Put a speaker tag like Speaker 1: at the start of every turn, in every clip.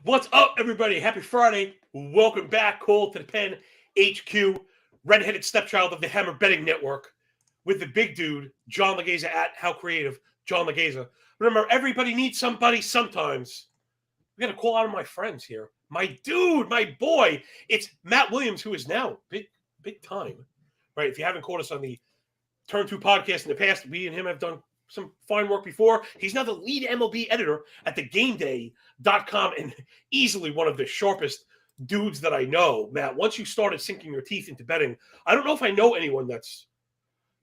Speaker 1: What's up, everybody? Happy Friday. Welcome back. Call to the Pen HQ, redheaded stepchild of the Hammer Betting Network, with the big dude, John Legeza at How Creative, John Legeza. Remember, everybody needs somebody sometimes. We got to call out my friends here. My dude, my boy. It's Matt Williams, who is now big time. Right? If you haven't caught us on the Turn 2 podcast in the past, we and him have done some fine work before. He's now the lead MLB editor at thegameday.com and easily one of the sharpest dudes that I know. Matt, once you started sinking your teeth into betting, I don't know if I know anyone that's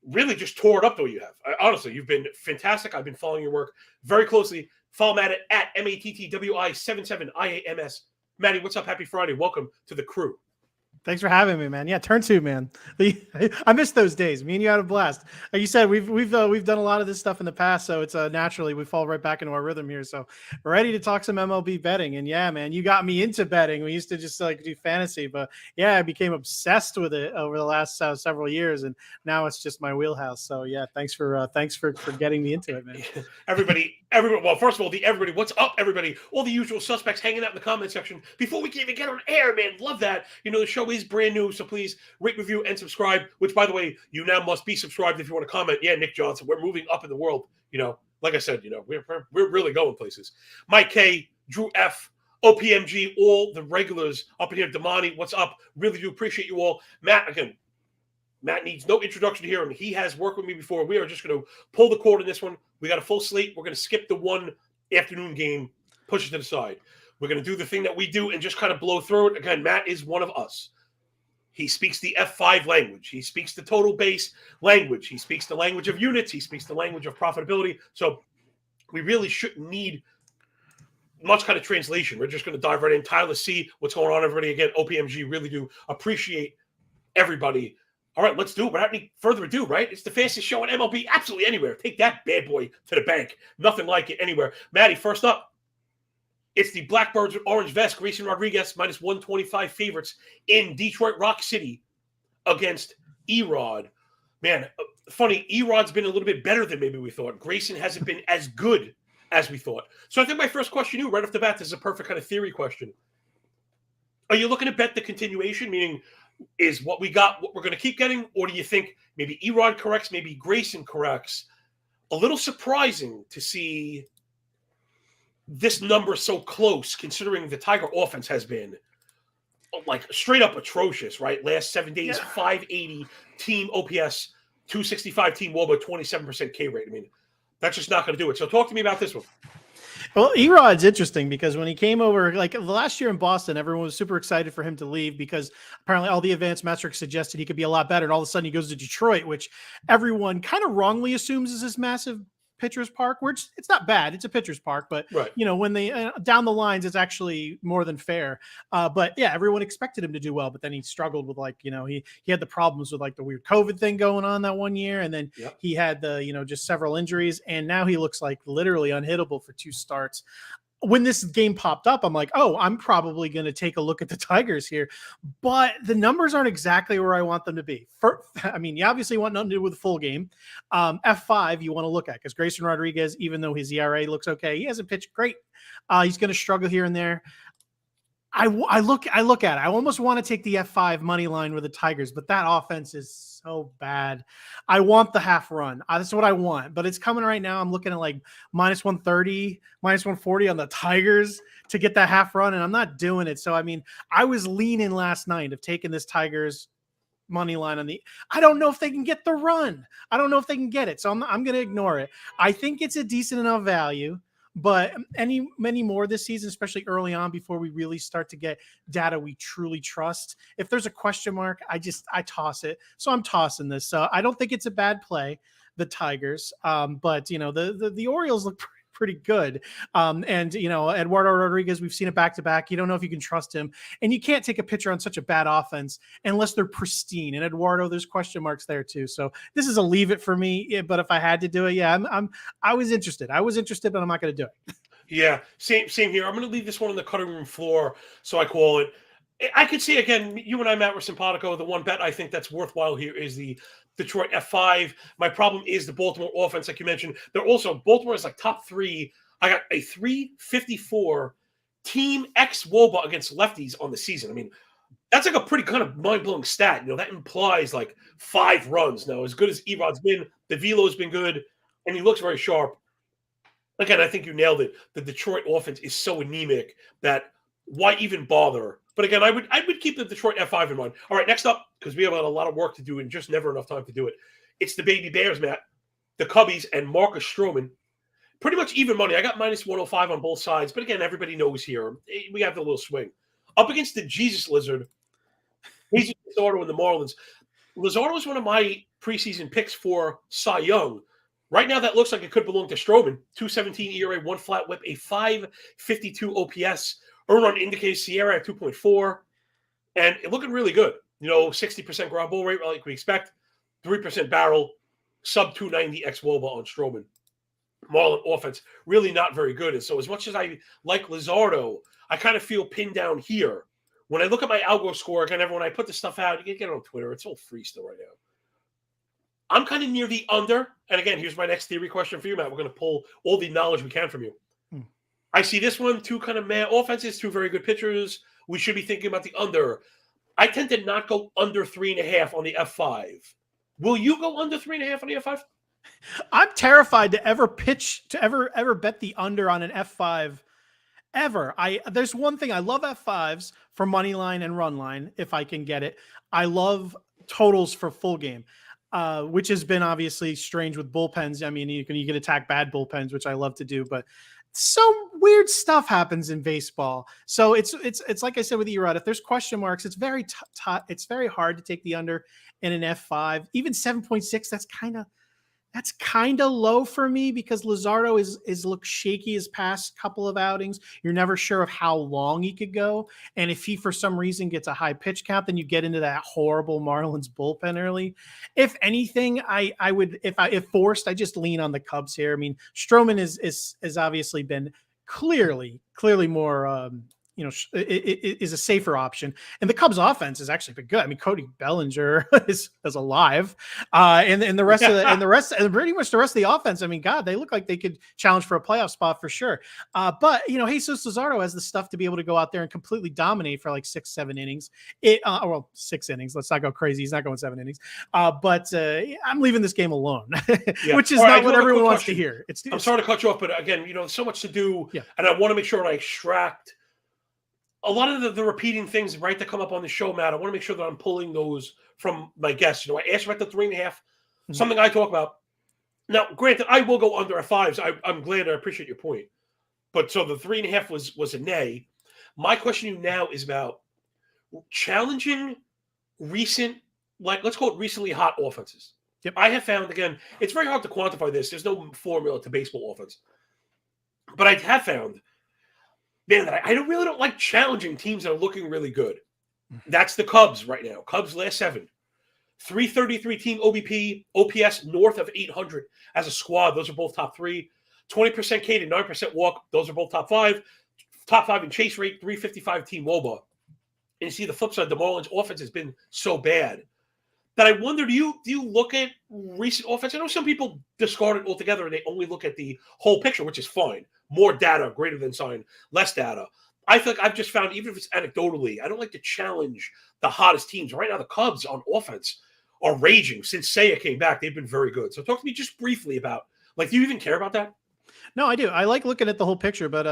Speaker 1: really just tore it up the way you have. Honestly, you've been fantastic. I've been following your work very closely. Follow Matt at MATTWI77IAMS. Matty, what's up? Happy Friday. Welcome to the crew.
Speaker 2: Thanks for having me, man. Yeah, Turn 2, man. I miss those days. Me and you had a blast. Like you said, we've done a lot of this stuff in the past, so it's naturally we fall right back into our rhythm here. So we're ready to talk some MLB betting. And yeah, man, you got me into betting. We used to just like do fantasy, but yeah, I became obsessed with it over the last several years, and now it's just my wheelhouse. So yeah, thanks for getting me into it, man.
Speaker 1: Everybody. Well, first of all, everybody, what's up, everybody? All the usual suspects hanging out in the comment section before we can even get on air, man. Love that. You know, the show is brand new, so please rate, review, and subscribe, which, by the way, you now must be subscribed if you want to comment. Yeah, Nick Johnson, we're moving up in the world. You know, like I said, you know, we're really going places. Mike K, Drew F, OPMG, all the regulars up in here. Damani, what's up? Really do appreciate you all. Matt, again, Matt needs no introduction here, and he has worked with me before. We are just going to pull the cord on this one. We got a full slate. We're going to skip the one afternoon game, push it to the side. We're going to do the thing that we do and just kind of blow through it. Again, Matt is one of us. He speaks the F5 language. He speaks the total base language. He speaks the language of units. He speaks the language of profitability. So we really shouldn't need much kind of translation. We're just going to dive right in. Tyler C., what's going on, everybody? Again, OPMG, really do appreciate everybody. All right, let's do it without any further ado, right? It's the fastest show in MLB absolutely anywhere. Take that bad boy to the bank. Nothing like it anywhere. Matty, first up, it's the Blackbirds with orange vest. Grayson Rodriguez, minus 125 favorites in Detroit Rock City against Erod. Man, funny, Erod's been a little bit better than maybe we thought. Grayson hasn't been as good as we thought. So I think my first question to you right off the bat, this is a perfect kind of theory question. Are you looking to bet the continuation, meaning is what we got what we're going to keep getting, or do you think maybe Erod corrects, maybe Grayson corrects? A little surprising to see this number so close, considering the Tiger offense has been like straight up atrocious, right? Last 7 days, 580 team OPS, 265 team WOBA, 27% K rate. I mean, that's just not going to do it. So talk to me about this one.
Speaker 2: Well, Erod's interesting because when he came over, like the last year in Boston, everyone was super excited for him to leave because apparently all the advanced metrics suggested he could be a lot better. And all of a sudden he goes to Detroit, which everyone kind of wrongly assumes is this massive pitcher's park, which it's not bad. It's a pitcher's park, but
Speaker 1: right.
Speaker 2: You know, when they down the lines, it's actually more than fair. But yeah, everyone expected him to do well, but then he struggled with like, you know, he had the problems with like the weird COVID thing going on that one year. And then he had the, you know, just several injuries. And now he looks like literally unhittable for 2 starts. When this game popped up, I'm like, oh, I'm probably going to take a look at the Tigers here. But the numbers aren't exactly where I want them to be. I mean, you obviously want nothing to do with the full game. F5 you want to look at because Grayson Rodriguez, even though his ERA looks okay, he hasn't pitched great. He's going to struggle here and there. I look at it. I almost want to take the F5 money line with the Tigers, but that offense is so bad. I want the half run. That's what I want, but it's coming right now. I'm looking at like minus 130, minus 140 on the Tigers to get that half run, and I'm not doing it. So, I mean, I was leaning last night of taking this Tigers money line on the, I don't know if they can get the run. I don't know if they can get it. So I'm going to ignore it. I think it's a decent enough value. But many more this season, especially early on before we really start to get data we truly trust. If there's a question mark, I toss it. So I'm tossing this. So I don't think it's a bad play, the Tigers. But, you know, the Orioles look pretty good. And, you know, Eduardo Rodriguez, we've seen it back to back. You don't know if you can trust him. And you can't take a pitcher on such a bad offense unless they're pristine. And Eduardo, there's question marks there too. So this is a leave it for me. But if I had to do it, yeah, I was interested. But I'm not going to do it.
Speaker 1: Yeah, same here. I'm going to leave this one on the cutting room floor, so I call it. I could see again. You and I, Matt, were simpatico. The one bet I think that's worthwhile here is the Detroit F5. My problem is the Baltimore offense, like you mentioned. They're also Baltimore is like top three. I got a 354 team X WOBA against lefties on the season. I mean, that's like a pretty kind of mind blowing stat. You know, that implies like 5 runs. Now, as good as Erod's been, the velo's been good, and he looks very sharp. Again, I think you nailed it. The Detroit offense is so anemic that why even bother? But again, I would keep the Detroit F5 in mind. All right, next up, because we have a lot of work to do and just never enough time to do it. It's the baby Bears, Matt, the Cubbies, and Marcus Stroman. Pretty much even money. I got minus 105 on both sides, but again, everybody knows here we have the little swing up against the Jesus Lizard. Jesus Lizardo and the Marlins. Lizardo was one of my preseason picks for Cy Young. Right now, that looks like it could belong to Stroman. 2.17 ERA, 1 flat whip, a 5.52 OPS. Earned run indicated Sierra at 2.4. And it looking really good. You know, 60% ground ball rate, like we expect. 3% barrel, sub 290 x WOBA on Stroman. Marlin offense, really not very good. And so as much as I like Lizardo, I kind of feel pinned down here. When I look at my algo score, again, when I put this stuff out, you can get it on Twitter. It's all free still right now. I'm kind of near the under. And again, here's my next theory question for you, Matt. We're going to pull all the knowledge we can from you. I see this one, 2 kind of mad offenses, 2 very good pitchers. We should be thinking about the under. I tend to not go under 3.5 on the F5. Will you go under 3.5 on the F5?
Speaker 2: I'm terrified to ever bet the under on an F5 ever. There's one thing, I love F5s for money line and run line if I can get it. I love totals for full game. Which has been obviously strange with bullpens. I mean, you can attack bad bullpens, which I love to do, but some weird stuff happens in baseball. So it's like I said with Erod, if there's question marks, it's very it's very hard to take the under in an F5. Even 7.6, that's kind of low for me because Lizardo is looked shaky his past couple of outings. You're never sure of how long he could go. And if he, for some reason, gets a high pitch count, then you get into that horrible Marlins bullpen early. If anything, I would, if forced, I just lean on the Cubs here. I mean, Stroman is obviously been clearly more, is a safer option. And the Cubs offense has actually been good. I mean, Cody Bellinger is alive. And the rest of and pretty much the rest of the offense. I mean, God, they look like they could challenge for a playoff spot for sure. But Jesus Luzardo has the stuff to be able to go out there and completely dominate for like 6-7 innings. 6 innings. Let's not go crazy. He's not going 7 innings. But I'm leaving this game alone, which is not what everyone wants to hear.
Speaker 1: I'm sorry to cut you off, but again, so much to do. Yeah. And I want to make sure I extract a lot of the repeating things, right, that come up on the show, Matt. I want to make sure that I'm pulling those from my guests. I asked about the 3.5, something I talk about. Now, granted, I will go under F5s. I'm glad. I appreciate your point. But so the 3.5 was a nay. My question to you now is about challenging recent, like let's call it recently hot offenses. Yep. I have found, again, it's very hard to quantify this. There's no formula to baseball offense. But I have found, man, I really don't like challenging teams that are looking really good. That's the Cubs right now. Cubs last 7. 333 team OBP, OPS north of 800 as a squad. Those are both top 3. 20% K to 9% walk. Those are both top 5. Top 5 in chase rate, 355 team WOBA. And you see the flip side, the Marlins offense has been so bad that I wonder, do you look at recent offense? I know some people discard it altogether and they only look at the whole picture, which is fine. More data, greater than sign, less data. I feel like I've just found, even if it's anecdotally, I don't like to challenge the hottest teams. Right now, the Cubs on offense are raging. Since Seiya came back, they've been very good. So talk to me just briefly about, do you even care about that?
Speaker 2: No, I do. I like looking at the whole picture, but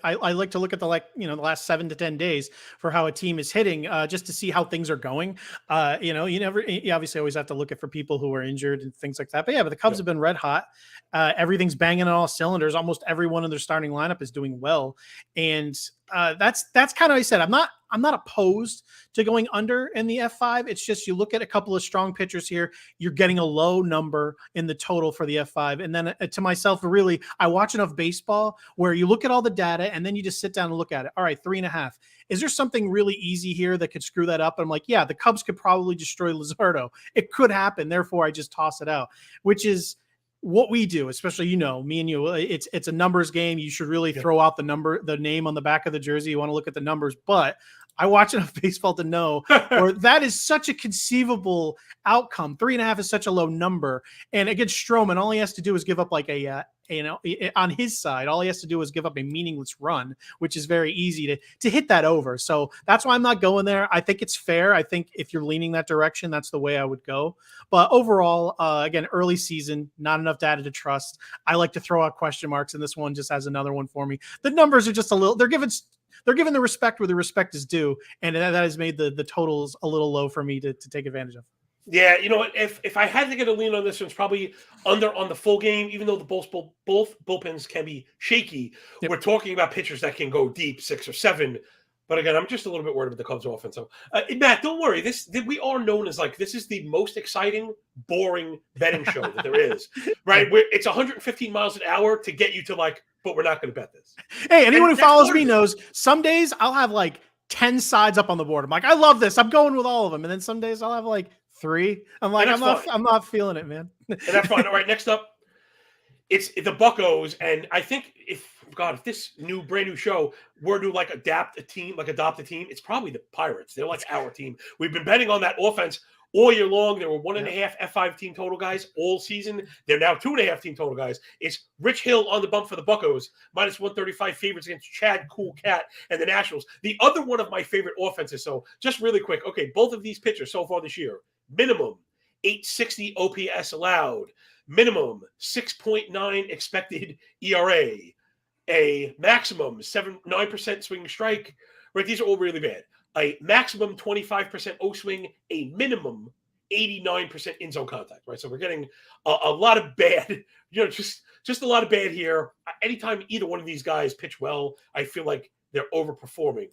Speaker 2: I like to look at the last 7 to 10 days for how a team is hitting, just to see how things are going. You obviously always have to look at for people who are injured and things like that. But the Cubs have been red hot. Everything's banging on all cylinders. Almost everyone in their starting lineup is doing well, and that's kind of, I said, I'm not opposed to going under in the F5. It's just, you look at a couple of strong pitchers here, you're getting a low number in the total for the F5. And then to myself, really, I watch enough baseball where you look at all the data and then you just sit down and look at it. All right, 3.5. Is there something really easy here that could screw that up? And I'm like, yeah, the Cubs could probably destroy Luzardo. It could happen. Therefore, I just toss it out, which is, what we do, especially, me and you, it's a numbers game. You should really throw out the name on the back of the jersey. You want to look at the numbers, but I watch enough baseball to know or that is such a conceivable outcome. 3.5 is such a low number. And against Stroman, all he has to do is give up like on his side, all he has to do is give up a meaningless run, which is very easy to hit that over. So that's why I'm not going there. I think it's fair. I think if you're leaning that direction, that's the way I would go. But overall, again, early season, not enough data to trust. I like to throw out question marks, and this one just has another one for me. The numbers are just they're given the respect where the respect is due, and that has made the totals a little low for me to take advantage of.
Speaker 1: Yeah, you know what? If I had to get a lean on this one, it's probably under on the full game, even though both bullpens can be shaky. Yep. We're talking about pitchers that can go deep, 6 or 7. But again, I'm just a little bit worried about the Cubs offense. So, Matt, don't worry. We are known as this is the most exciting, boring betting show that there is, right? It's 115 miles an hour to get you to but we're not going to bet this.
Speaker 2: Hey, anyone who follows me knows some days I'll have 10 sides up on the board. I'm like, I love this. I'm going with all of them. And then some days I'll have 3. I'm like, I'm not feeling it, man.
Speaker 1: And that's fine. All right, next up, it's the Buccos. And I think if this brand new show were to adopt a team, it's probably the Pirates. They're our team. We've been betting on that offense all year long. There were 1.5 F5 team total guys all season. They're now 2.5 team total guys. It's Rich Hill on the bump for the Buccos, -135 favorites against Chad Cool Cat and the Nationals. The other one of my favorite offenses. So just really quick. Okay, both of these pitchers so far this year, minimum 860 OPS allowed, minimum 6.9 expected ERA, a maximum 9% swing strike. Right, these are all really bad. A maximum 25% O swing, a minimum 89% in zone contact. Right, so we're getting a lot of bad. Just a lot of bad here. Anytime either one of these guys pitch well, I feel like they're overperforming.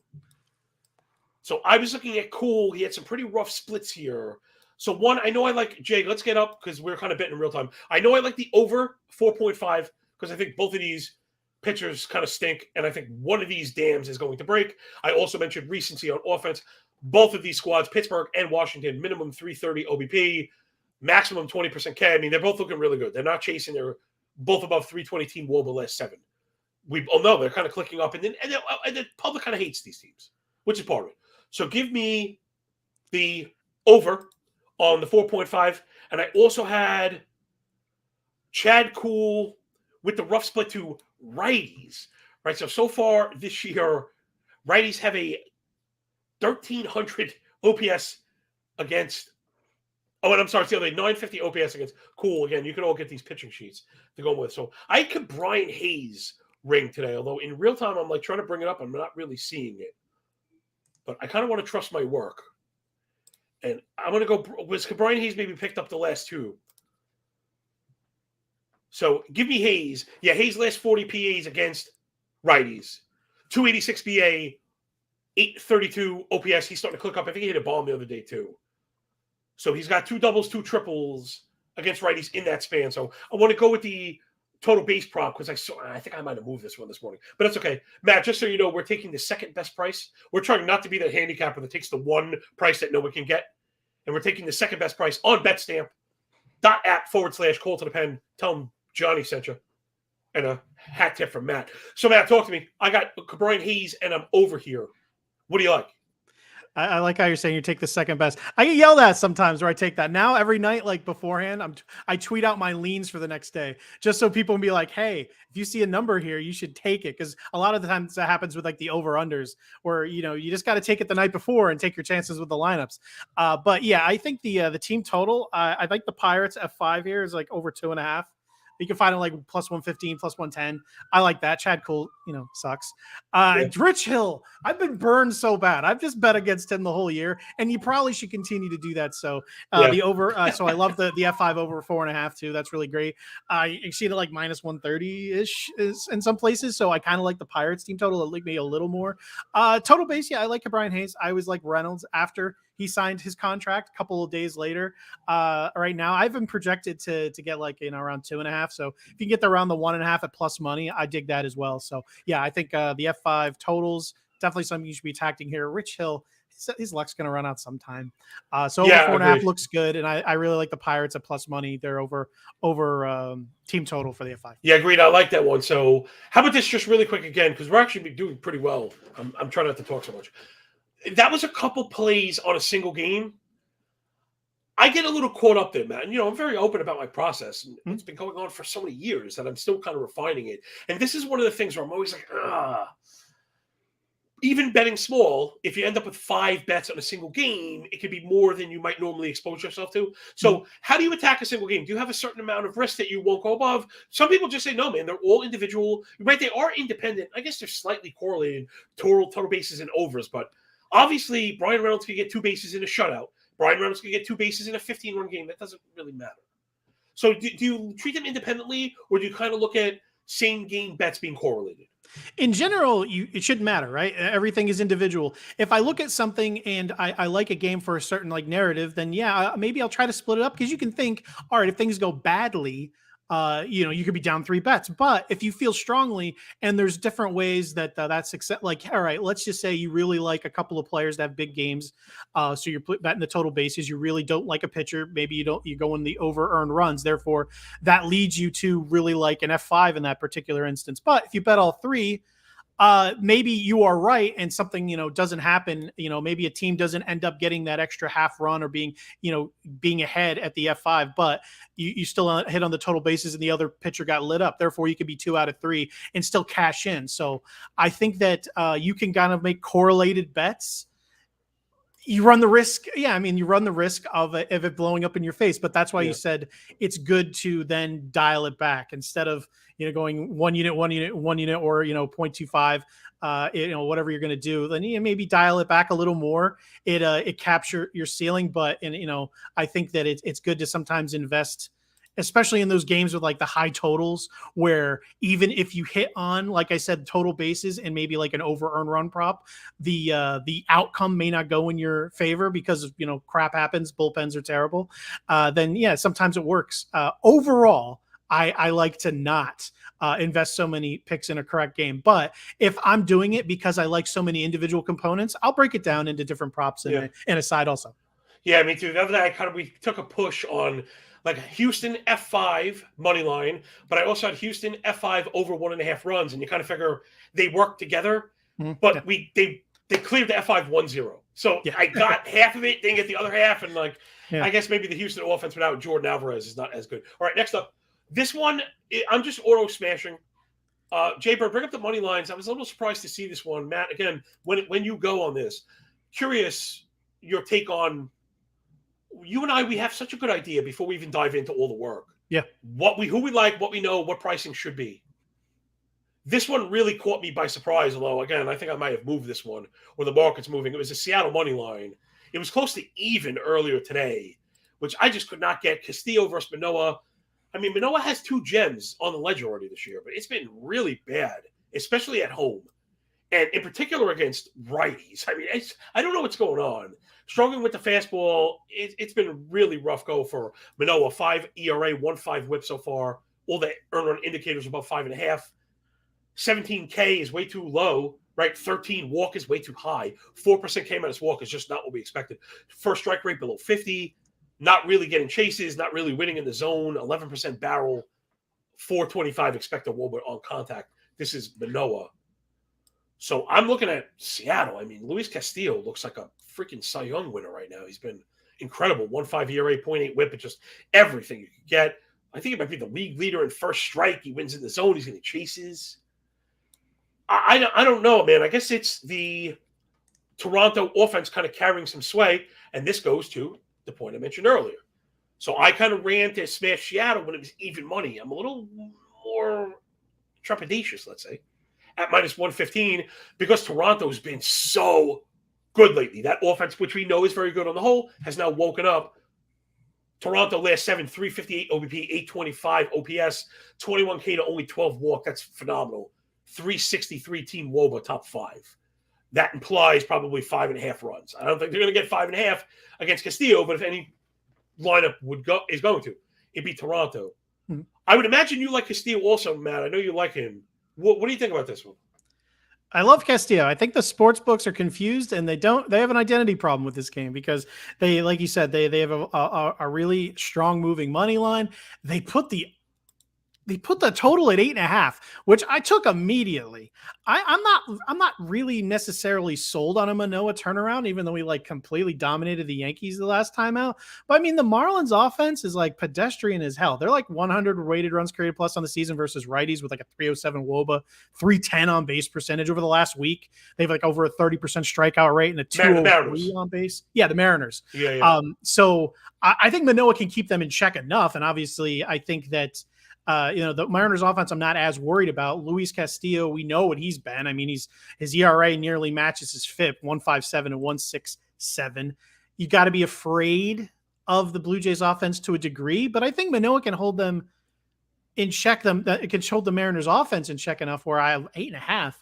Speaker 1: So I was looking at Cool. He had some pretty rough splits here. So one, I know I like Jay. Let's get up because we're kind of betting in real time. I know I like the over 4.5 because I think both of these pitchers kind of stink, and I think one of these dams is going to break. I also mentioned recency on offense. Both of these squads, Pittsburgh and Washington, minimum 330 OBP, maximum 20% K. I mean, they're both looking really good. They're not chasing. They're both above 320 team WOBA last 7. They're kind of clicking up, and the public kind of hates these teams, which is part of it. So give me the over on the 4.5, and I also had Chad Cool with the rough split to righties, right? So far this year, righties have a 1,300 OPS against. Oh, and I'm sorry, it's the other 950 OPS against Cool. Again, you can all get these pitching sheets to go with. So I could Brian Hayes ring today, although in real time I'm trying to bring it up. I'm not really seeing it, but I kind of want to trust my work. And I'm going to go – Brian Hayes maybe picked up the last 2. So give me Hayes. Yeah, Hayes last 40 PAs against righties. 286 BA, 832 OPS. He's starting to click up. I think he hit a bomb the other day too. So he's got 2 doubles, 2 triples against righties in that span. So I want to go with the total base prop because I think I might have moved this one this morning. But that's okay. Matt, just so you know, we're taking the second best price. We're trying not to be the handicapper that takes the one price that no one can get. And we're taking the second best price on betstamp.app/call to the pen. Tell them Johnny sent you. And a hat tip from Matt. So, Matt, talk to me. I got Brian Hayes, and I'm over here. What do you like?
Speaker 2: I like how you're saying you take the second best. I get yelled at sometimes where I take that. Now every night, beforehand, I tweet out my leans for the next day just so people can be like, hey, if you see a number here, you should take it. Because a lot of the times that happens with the over-unders where, you just got to take it the night before and take your chances with the lineups. But yeah, I think the team total, I think the Pirates F5 here is over 2.5. You can find it plus 115, plus 110. I like that. Chad Cole, sucks. Rich Hill, I've been burned so bad. I've just bet against him the whole year, and you probably should continue to do that. So the over, so I love the F5 over 4.5 too. That's really great. You see it at minus 130-ish in some places. So I kind of like the Pirates team total. It like me a little more. Total base, yeah, I like Brian Hayes. I was like Reynolds after he signed his contract a couple of days later. Right now, I've been projected to get around 2.5. So if you can get around the 1.5 at plus money, I dig that as well. So yeah, I think the F5 totals definitely something you should be attacking here. Rich Hill, his luck's going to run out sometime. So over
Speaker 1: Yeah,
Speaker 2: 4.5
Speaker 1: agreed.
Speaker 2: looks good, and I really like the Pirates at plus money. They're over team total for the F5.
Speaker 1: Yeah, agreed. I like that one. So how about this just really quick again, because we're actually doing pretty well. I'm trying not to talk so much. That was a couple plays on a single game. I get a little caught up there, man. And, I'm very open about my process. And it's been going on for so many years that I'm still kind of refining it. And this is one of the things where I'm always like, even betting small, if you end up with 5 bets on a single game, it could be more than you might normally expose yourself to. So how do you attack a single game? Do you have a certain amount of risk that you won't go above? Some people just say, no, man, they're all individual. Right? They are independent. I guess they're slightly correlated, total bases and overs. But obviously, Brian Reynolds could get 2 bases in a shutout. Brian Reynolds could get 2 bases in a 15-run game. That doesn't really matter. So do you treat them independently, or do you kind of look at same game bets being correlated?
Speaker 2: In general, it shouldn't matter, right? Everything is individual. If I look at something and I like a game for a certain like narrative, then yeah, maybe I'll try to split it up, because you can think, all right, if things go badly, you could be down 3 bets. But if you feel strongly, and there's different ways that that's success. Like, all right, let's just say you really like a couple of players that have big games, so you're betting the total bases. You really don't like a pitcher. Maybe you go in the over earned runs. Therefore, that leads you to really like an F5 in that particular instance. But if you bet all 3, maybe you are right and something, doesn't happen. Maybe a team doesn't end up getting that extra half run or being ahead at the F5, but you still hit on the total bases and the other pitcher got lit up. Therefore, you could be 2 out of 3 and still cash in. So I think that you can kind of make correlated bets. You run the risk. Yeah, I mean, you run the risk of it blowing up in your face, but that's why you said it's good to then dial it back instead of, going 1 unit, or, 0.25, whatever you're going to do, then maybe dial it back a little more. It capture your ceiling, but, I think that it's good to sometimes invest, especially in those games with like the high totals, where even if you hit on, like I said, total bases and maybe like an over earn run prop, the outcome may not go in your favor because, crap happens. Bullpens are terrible. Then yeah, sometimes it works. Overall, I like to not invest so many picks in a correct game. But if I'm doing it because I like so many individual components, I'll break it down into different props and a side also.
Speaker 1: Yeah, me too. The other day, we took a push on like Houston F5 money line, but I also had Houston F5 over 1.5 runs, and you kind of figure they work together. But they cleared the F5 1-0. So I got half of it, didn't get the other half, and I guess maybe the Houston offense without Jordan Alvarez is not as good. All right, next up. This one, I'm just auto smashing. Jay-Bird, bring up the money lines. I was a little surprised to see this one. Matt, again, when you go on this, curious your take on, you and I, we have such a good idea before we even dive into all the work.
Speaker 2: Yeah.
Speaker 1: Who we like, what we know, what pricing should be. This one really caught me by surprise, although, again, I think I might have moved this one, or the market's moving. It was a Seattle money line. It was close to even earlier today, which I just could not get. Castillo versus Manoah. I mean, Manoah has 2 gems on the ledger already this year, but it's been really bad, especially at home. And in particular against righties. I mean, I don't know what's going on. Struggling with the fastball, it's been really rough go for Manoah. 5 ERA, 1.5 whip so far. All the earn run indicators are above 5.5. 17K is way too low, right? 13 walk is way too high. 4% K minus walk is just not what we expected. First strike rate below 50. Not really getting chases, not really winning in the zone, 11% barrel, 425 expected WOBA on contact. This is Manoah. So I'm looking at Seattle. I mean, Luis Castillo looks like a freaking Cy Young winner right now. He's been incredible. 1.5 ERA, 0.8 whip, and just everything you could get. I think he might be the league leader in first strike. He wins in the zone. He's getting chases. I don't know, man. I guess it's the Toronto offense kind of carrying some sway, and this goes to the point I mentioned earlier. So I kind of ran to smash Seattle when it was even money. I'm a little more trepidatious, let's say, at minus 115, because Toronto's been so good lately. That offense, which we know is very good on the whole, has now woken up. Toronto last 7, 358 OBP, 825 OPS, 21K to only 12 walk. That's phenomenal. 363 team WOBA, top 5. That implies probably 5.5 runs. I don't think they're going to get 5.5 against Castillo, but if any lineup is going to, it'd be Toronto. I would imagine you like Castillo also, Matt. I know you like him. What do you think about this one?
Speaker 2: I love Castillo. I think the sports books are confused and they have an identity problem with this game because they, like you said, they have a really strong moving money line. They put the total at 8.5, which I took immediately. I'm not really necessarily sold on a Manoah turnaround, even though we like completely dominated the Yankees the last time out. But I mean, the Marlins offense is like pedestrian as hell. They're like 100 weighted runs created plus on the season versus righties with like a 307 WOBA, 310 on base percentage over the last week. They have like over a 30% strikeout rate and a 203 on base. Yeah, the Mariners.
Speaker 1: Yeah.
Speaker 2: So I think Manoah can keep them in check enough, and obviously, I think that. The Mariners offense, I'm not as worried about. Luis Castillo, we know what he's been. I mean, his ERA nearly matches his FIP, 1.57 and 1.67. You got to be afraid of the Blue Jays offense to a degree, but I think Manoah can hold them in check. It can hold the Mariners offense in check enough where I have 8.5.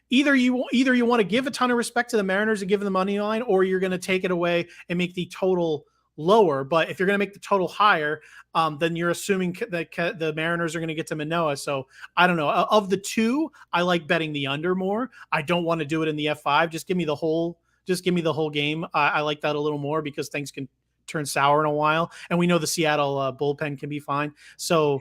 Speaker 2: Either you want to give a ton of respect to the Mariners and give them the money line, or you're going to take it away and make the total lower. But if you're going to make the total higher, then you're assuming that the Mariners are going to get to Manoah. So I don't know. Of the two, I like betting the under more. I don't want to do it in the F5. Just give me the whole game. I like that a little more because things can turn sour in a while, and we know the Seattle bullpen can be fine. So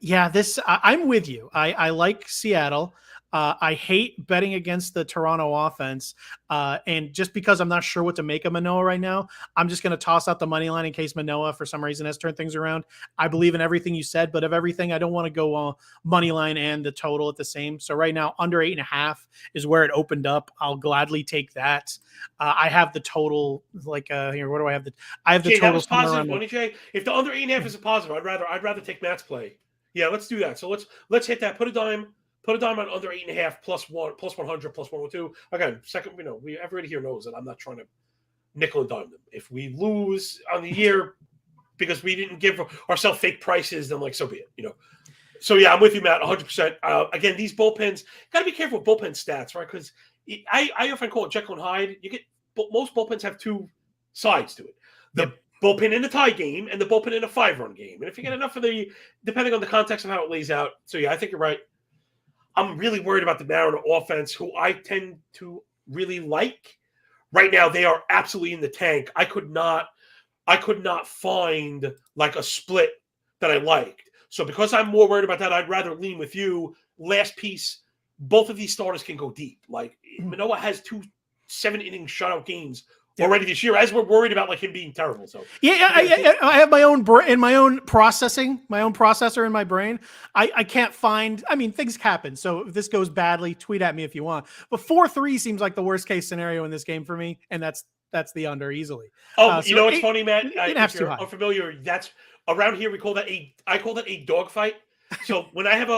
Speaker 2: yeah, I'm with you. I like Seattle. I hate betting against the Toronto offense. And just because I'm not sure what to make of Manoah right now, I'm just going to toss out the money line in case Manoah, for some reason, has turned things around. I believe in everything you said, but of everything, I don't want to go money line and the total at the same. So right now, under 8.5 is where it opened up. I'll gladly take that. I have the total, here, what do I have? I have the
Speaker 1: Jay,
Speaker 2: total.
Speaker 1: That was positive money, Jay. If the under 8.5 is a positive, I'd rather take Matt's play. Yeah, let's do that. So let's hit that. Put a dime on under 8.5 plus 100 plus 102. Again, second, everybody here knows that I'm not trying to nickel and dime them. If we lose on the year because we didn't give ourselves fake prices, then so be it. So yeah, I'm with you, Matt, 100%. Again, these bullpens, got to be careful with bullpen stats, right? Because I often call it Jekyll and Hyde. Most bullpens have two sides to it. The bullpen in a tie game and the bullpen in a 5-run game. And if you get enough of depending on the context of how it lays out. So yeah, I think you're right. I'm really worried about the Mariner offense, who I tend to really like. Right now, they are absolutely in the tank. I could not find like a split that I liked. So because I'm more worried about that, I'd rather lean with you. Last piece, both of these starters can go deep. Like Manoah has 2 7-inning shutout games already this year, as we're worried about him being terrible. So
Speaker 2: I have my own processor in my brain. I can't find. I mean, things happen. So if this goes badly, tweet at me if you want. But 4-3 seems like the worst case scenario in this game for me, and that's the under easily.
Speaker 1: You know what's funny, Matt? If you're unfamiliar, that's around here. I call that a dogfight. So when I have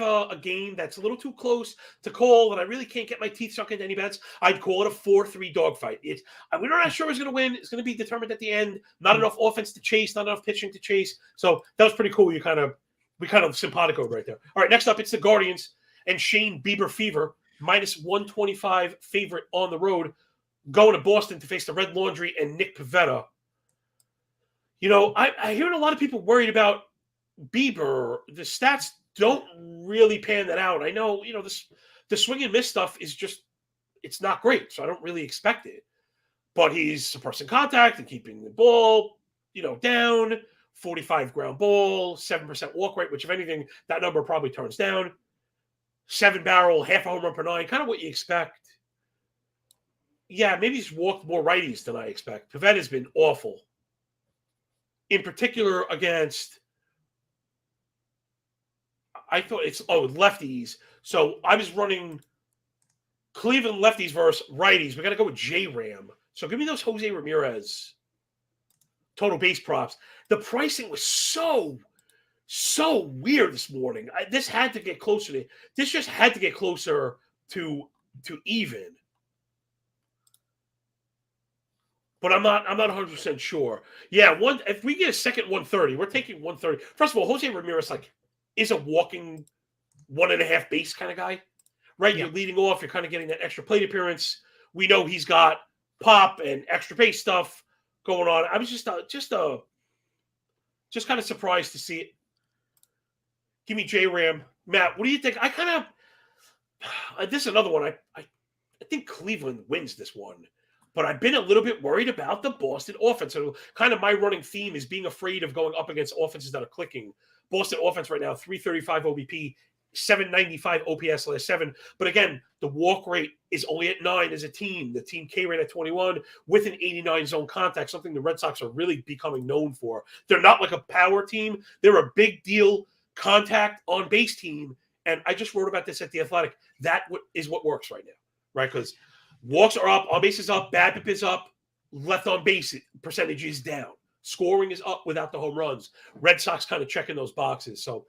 Speaker 1: a game that's a little too close to call and I really can't get my teeth sunk into any bets, I'd call it a 4-3 dogfight. We're not sure who's going to win. It's going to be determined at the end. Not enough offense to chase, not enough pitching to chase. So that was pretty cool. We kind of simpatico right there. All right, next up, it's the Guardians and Shane Bieber Fever, minus 125 favorite on the road, going to Boston to face the Red Laundry and Nick Pivetta. I hear a lot of people worried about Bieber. The stats don't really pan that out. I know, the swing and miss stuff is just, it's not great. So I don't really expect it. But he's suppressing contact and keeping the ball, down. 45 ground ball, 7% walk rate, which if anything, that number probably turns down. 7 barrel, half a home run per 9, kind of what you expect. Yeah, maybe he's walked more righties than I expect. Pivetta has been awful. In particular against, I thought lefties. So I was running Cleveland lefties versus righties. We got to go with J-Ram. So give me those Jose Ramirez total base props. The pricing was so weird this morning. This just had to get closer to even. But I'm not 100% sure. Yeah, if we get a second 130, we're taking 130. First of all, Jose Ramirez is a walking 1.5 base kind of guy, right? Yeah. You're leading off. You're kind of getting that extra plate appearance. We know he's got pop and extra base stuff going on. I was just kind of surprised to see it. Give me J-Ram. Matt, what do you think? This is another one. I think Cleveland wins this one, but I've been a little bit worried about the Boston offense. So kind of my running theme is being afraid of going up against offenses that are clicking. Boston offense right now, 335 OBP, 795 OPS last 7. But again, the walk rate is only at 9 as a team. The team K rate at 21 with an 89 zone contact, something the Red Sox are really becoming known for. They're not like a power team. They're a big deal contact on base team. And I just wrote about this at The Athletic. That is what works right now, right? Because walks are up, on base is up, BABIP is up, left on base percentage is down. Scoring is up without the home runs. Red Sox kind of checking those boxes. So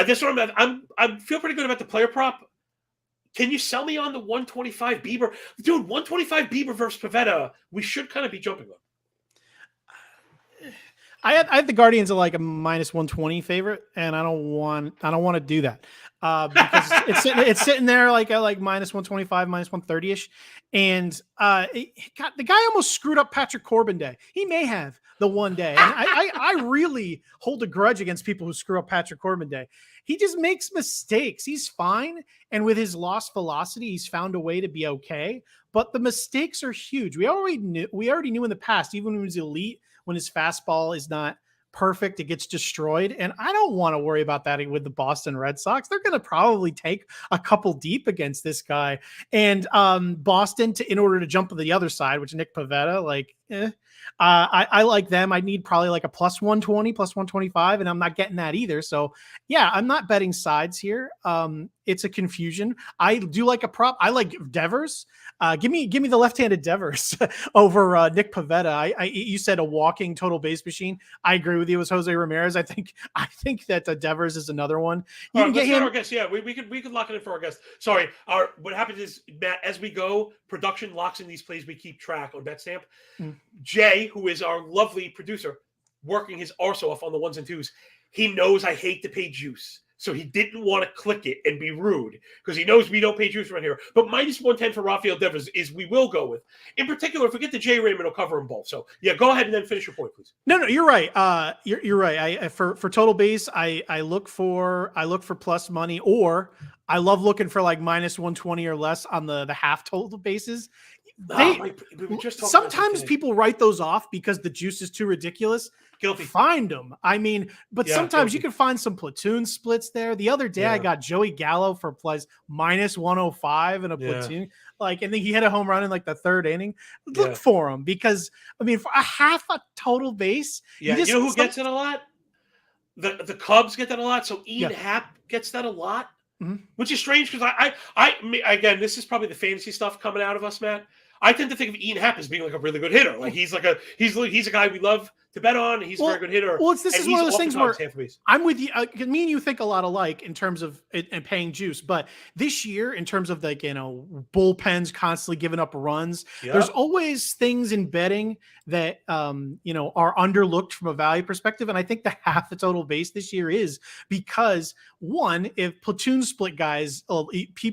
Speaker 1: this one, I feel pretty good about the player prop. Can you sell me on the 125 Bieber? Dude, 125 Bieber versus Pivetta, we should kind of be jumping on.
Speaker 2: I had the Guardians at like a -120 favorite, and I don't want to do that because it's sitting there like at like -125, -130 ish, and the guy almost screwed up Patrick Corbin Day. He may have the one day, and I really hold a grudge against people who screw up Patrick Corbin Day. He just makes mistakes. He's fine, and with his lost velocity, he's found a way to be okay. But the mistakes are huge. We already knew in the past, even when he was elite, when his fastball is not perfect, it gets destroyed. And I don't want to worry about that with the Boston Red Sox. They're going to probably take a couple deep against this guy. And Boston, in order to jump to the other side, which Nick Pivetta, I like them. I need probably like a +120, +125, and I'm not getting that either. So yeah, I'm not betting sides here. It's a confusion. I do like a prop. I like Devers. Give me the left-handed Devers over Nick Pivetta. You said a walking total base machine. I agree with you. It was Jose Ramirez. I think that Devers is another one. You can get him.
Speaker 1: Our guest. Yeah, we could lock it in for our guest. Sorry. What happens is, Matt, as we go, production locks in these plays. We keep track on BetStamp. Jay, who is our lovely producer, working his arse off on the 1s and 2s. He knows I hate to pay juice. So he didn't want to click it and be rude because he knows we don't pay juice around here. But -110 for Rafael Devers is we will go with. In particular, if we get to Jay Raymond, will cover them both. So yeah, go ahead and then finish your point, please.
Speaker 2: No, you're right. You're right. For total base, I look for plus money, or I love looking for like -120 or less on the half total bases. Sometimes people write those off because the juice is too ridiculous.
Speaker 1: Guilty.
Speaker 2: Find them. I mean, but sometimes you can find some platoon splits there. The other day I got Joey Gallo for plus -105 in a platoon. And then he hit a home run in like the 3rd inning. Look for him because I mean, for a half a total base.
Speaker 1: Yeah, you know who gets it a lot? The Cubs get that a lot. So Ian Happ gets that a lot, which is strange because I again, this is probably the fantasy stuff coming out of us, Matt. I tend to think of Ian Happ as being like a really good hitter. Like he's a guy we love to bet on. He's a very good hitter.
Speaker 2: Well, this is one of those things where I'm with you. Me and you think a lot alike in terms of it and paying juice. But this year, in terms of bullpens constantly giving up runs, there's always things in betting that are underlooked from a value perspective. And I think the half the total base this year is because one, if platoon split guys,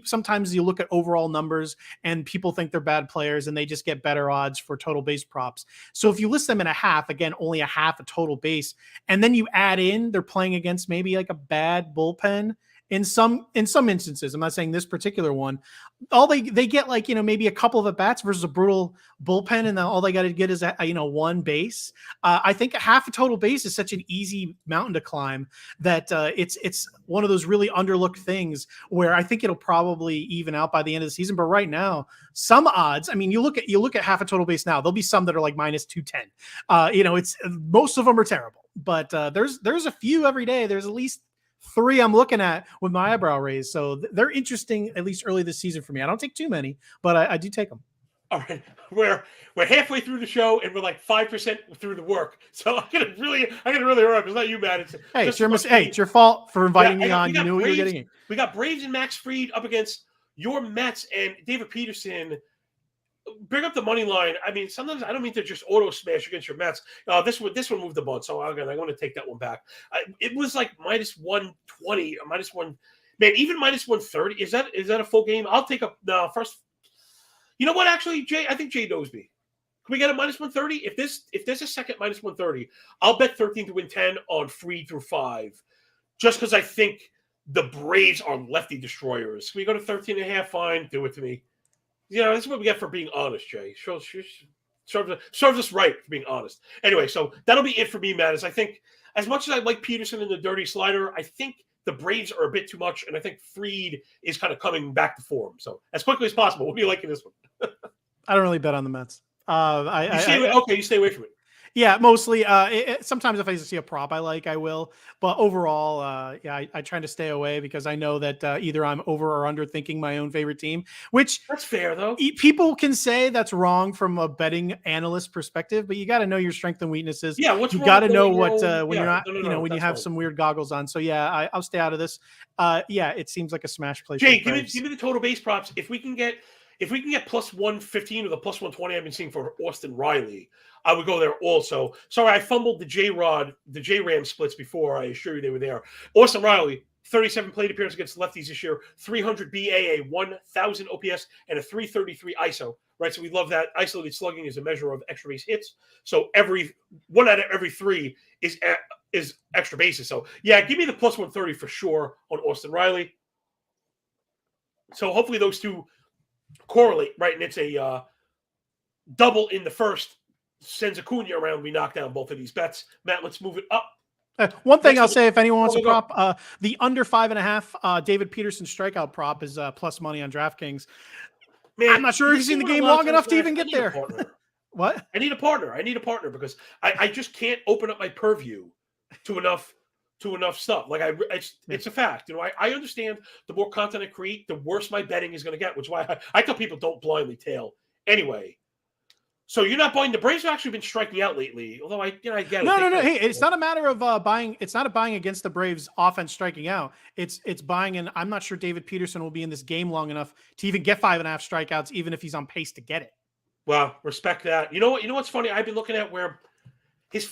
Speaker 2: sometimes you look at overall numbers and people think they're bad players and they just get better odds for total base props. So if you list them in a half, again, only a half a total base, and then you add in they're playing against maybe like a bad bullpen in some instances. I'm not saying this particular one. All they get like maybe a couple of at bats versus a brutal bullpen, and then all they got to get is one base. I think a half a total base is such an easy mountain to climb that it's one of those really underlooked things where I think it'll probably even out by the end of the season. But right now, some odds. I mean, you look at half a total base now. There'll be some that are like -210. It's most of them are terrible, but there's a few every day. There's at least 3 I'm looking at with my eyebrow raised. So they're interesting, at least early this season for me. I don't take too many, but I do take them.
Speaker 1: All right. We're halfway through the show and we're like 5% through the work. So I'm gonna really hurry up. It's not you, Matt.
Speaker 2: It's your fault for inviting me on. You knew what you were getting.
Speaker 1: We got Braves and Max Fried up against your Mets and David Peterson. Bring up the money line. I mean, sometimes I don't mean to just auto smash against your Mets. This one moved the ball, so I'm going to take that one back. It was like -120 or -1. Man, even -130. Is that a full game? I'll take first. You know what? Actually, Jay, I think Jay knows me. Can we get a -130? If there's a second -130, I'll bet 13 to win 10 on Fried through 5, just because I think the Braves are lefty destroyers. Can we go to 13.5? Fine, do it to me. This is what we get for being honest, Jay. Serves us right for being honest. Anyway, so that'll be it for me, Matt. I think as much as I like Peterson and the dirty slider, I think the Braves are a bit too much, and I think Fried is kind of coming back to form. So as quickly as possible, what do you like in this one?
Speaker 2: I don't really bet on the Mets.
Speaker 1: You stay away from it.
Speaker 2: Yeah, mostly. Sometimes if I see a prop I like, I will. But overall, I try to stay away because I know that either I'm over or under thinking my own favorite team, which
Speaker 1: that's fair though.
Speaker 2: People can say that's wrong from a betting analyst perspective, but you got to know your strengths and weaknesses.
Speaker 1: Yeah,
Speaker 2: you got to know what when you're not, when you have some weird goggles on. So yeah, I'll stay out of this. It seems like a smash play.
Speaker 1: Jay, give me the total base props. If we can get plus 115 or the plus 120 I've been seeing for Austin Riley, I would go there also. Sorry, I fumbled the J-Ram splits before. I assure you they were there. Austin Riley, 37 plate appearances against lefties this year, 300 BAA, 1,000 OPS, and a 333 ISO. Right, so we love that. Isolated slugging is a measure of extra base hits. So one out of every three is extra bases. So yeah, give me the plus 130 for sure on Austin Riley. So hopefully those two correlate, right? And it's a double in the first. Sends Acuna around. We knock down both of these bets. Matt, let's move it up.
Speaker 2: One thing I'll say, if anyone wants a prop, the under 5.5 David Peterson strikeout prop is plus money on DraftKings. Man, I'm not sure if you've seen the game long enough to even get there. What?
Speaker 1: I need a partner because I just can't open up my purview to enough stuff. Like it's a fact. I understand the more content I create, the worse my betting is going to get, which is why I tell people don't blindly tail. Anyway. So you're not buying. The Braves have actually been striking out lately. Although I get it.
Speaker 2: No. Hey, it's not a matter of buying. It's not a buying against the Braves offense striking out. It's buying, and I'm not sure David Peterson will be in this game long enough to even get 5.5 strikeouts, even if he's on pace to get it.
Speaker 1: Well, respect that. You know what's funny? I've been looking at where his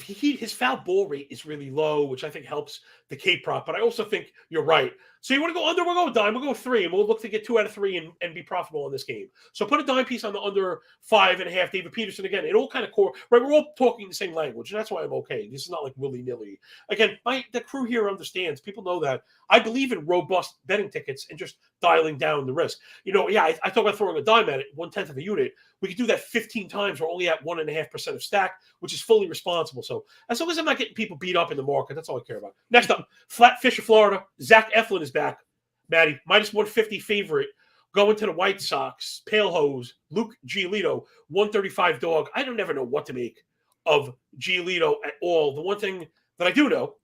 Speaker 1: foul ball rate is really low, which I think helps the K prop. But I also think you're right. So you want to go under? We'll go dime. We'll go 3, and we'll look to get 2 out of 3 and be profitable in this game. So put a dime piece on the under 5.5. David Peterson again. It all kind of core. Right, we're all talking the same language, and that's why I'm okay. This is not like willy nilly. Again, the crew here understands. People know that I believe in robust betting tickets and just dialing down the risk. I talk about throwing a dime at it, 1/10 of a unit. We can do that 15 times. We're only at 1.5% of stack, which is fully responsible. So as long as I'm not getting people beat up in the market, that's all I care about. Next up, Flatfish of Florida. Zach Eflin is back. Maddie, minus 150 favorite. Going to the White Sox. Pale Hose. Luke Giolito, 135 dog. I don't ever know what to make of Giolito at all. The one thing that I do know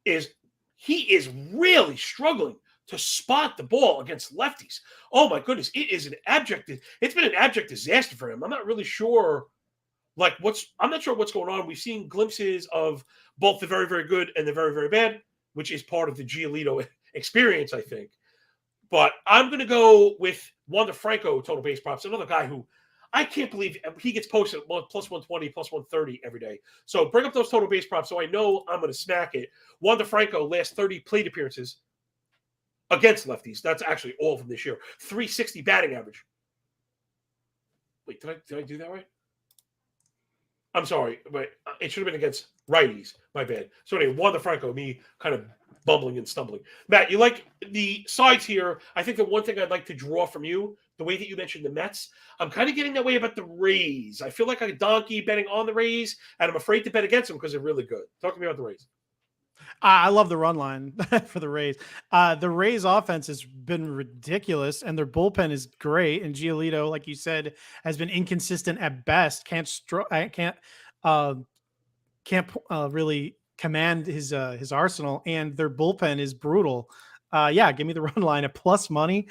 Speaker 1: is he is really struggling to spot the ball against lefties. Oh my goodness, it's been an abject disaster for him. I'm not really sure I'm not sure what's going on. We've seen glimpses of both the very, very good and the very, very bad, which is part of the Giolito experience, I think. But I'm going to go with Wander Franco total base props, another guy who I can't believe he gets posted at plus 120, plus 130 every day. So bring up those total base props so I know I'm going to smack it. Wander Franco, last 30 plate appearances against lefties. That's actually all of them this year. 360 batting average. Wait, did I do that right? I'm sorry, but it should have been against righties. My bad. So anyway, Wander Franco, me kind of bumbling and stumbling. Matt, you like the sides here. I think the one thing I'd like to draw from you, the way that you mentioned the Mets, I'm kind of getting that way about the Rays. I feel like a donkey betting on the Rays, and I'm afraid to bet against them because they're really good. Talk to me about the Rays.
Speaker 2: I love the run line for the Rays. The Rays offense has been ridiculous and their bullpen is great. And Giolito, like you said, has been inconsistent at best. Can't really command his arsenal, and their bullpen is brutal. Give me the run line at plus money.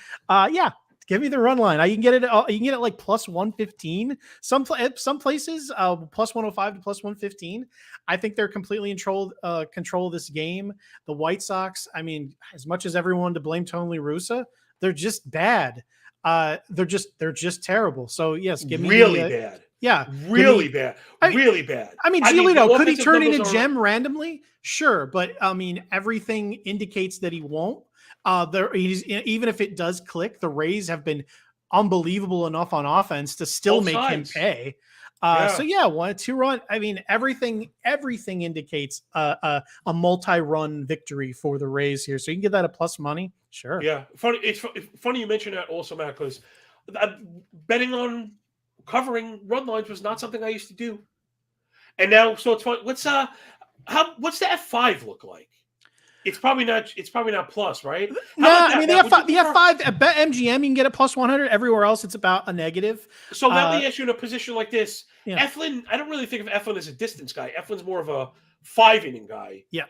Speaker 2: Give me the run line. You can get it like plus 115. Some places plus 105 to plus 115. I think they're completely in control of this game. The White Sox, I mean, as much as everyone to blame Tony La Russa, they're just bad. They're just terrible. So yes, give me
Speaker 1: bad.
Speaker 2: Yeah,
Speaker 1: really bad. Really bad.
Speaker 2: I mean, Giolito, could he turn in a gem randomly? Sure, but I mean, everything indicates that he won't. Even if it does click, the Rays have been unbelievable enough on offense to still make him pay. So yeah, 1-2 run. I mean, everything indicates a multi-run victory for the Rays here. So you can get that at plus money. Sure.
Speaker 1: Yeah, funny. It's funny you mention that also, Matt, because betting on covering run lines was not something I used to do, and now so it's fun. What's the F5 look like? It's probably not. It's probably not plus, right?
Speaker 2: No, I mean the F5 at BetMGM you can get it plus 100. Everywhere else it's about a negative.
Speaker 1: So now they ask you in a position like this.
Speaker 2: Yeah.
Speaker 1: Eflin, I don't really think of Eflin as a distance guy. Eflin's more of a 5-inning guy.
Speaker 2: Yeah.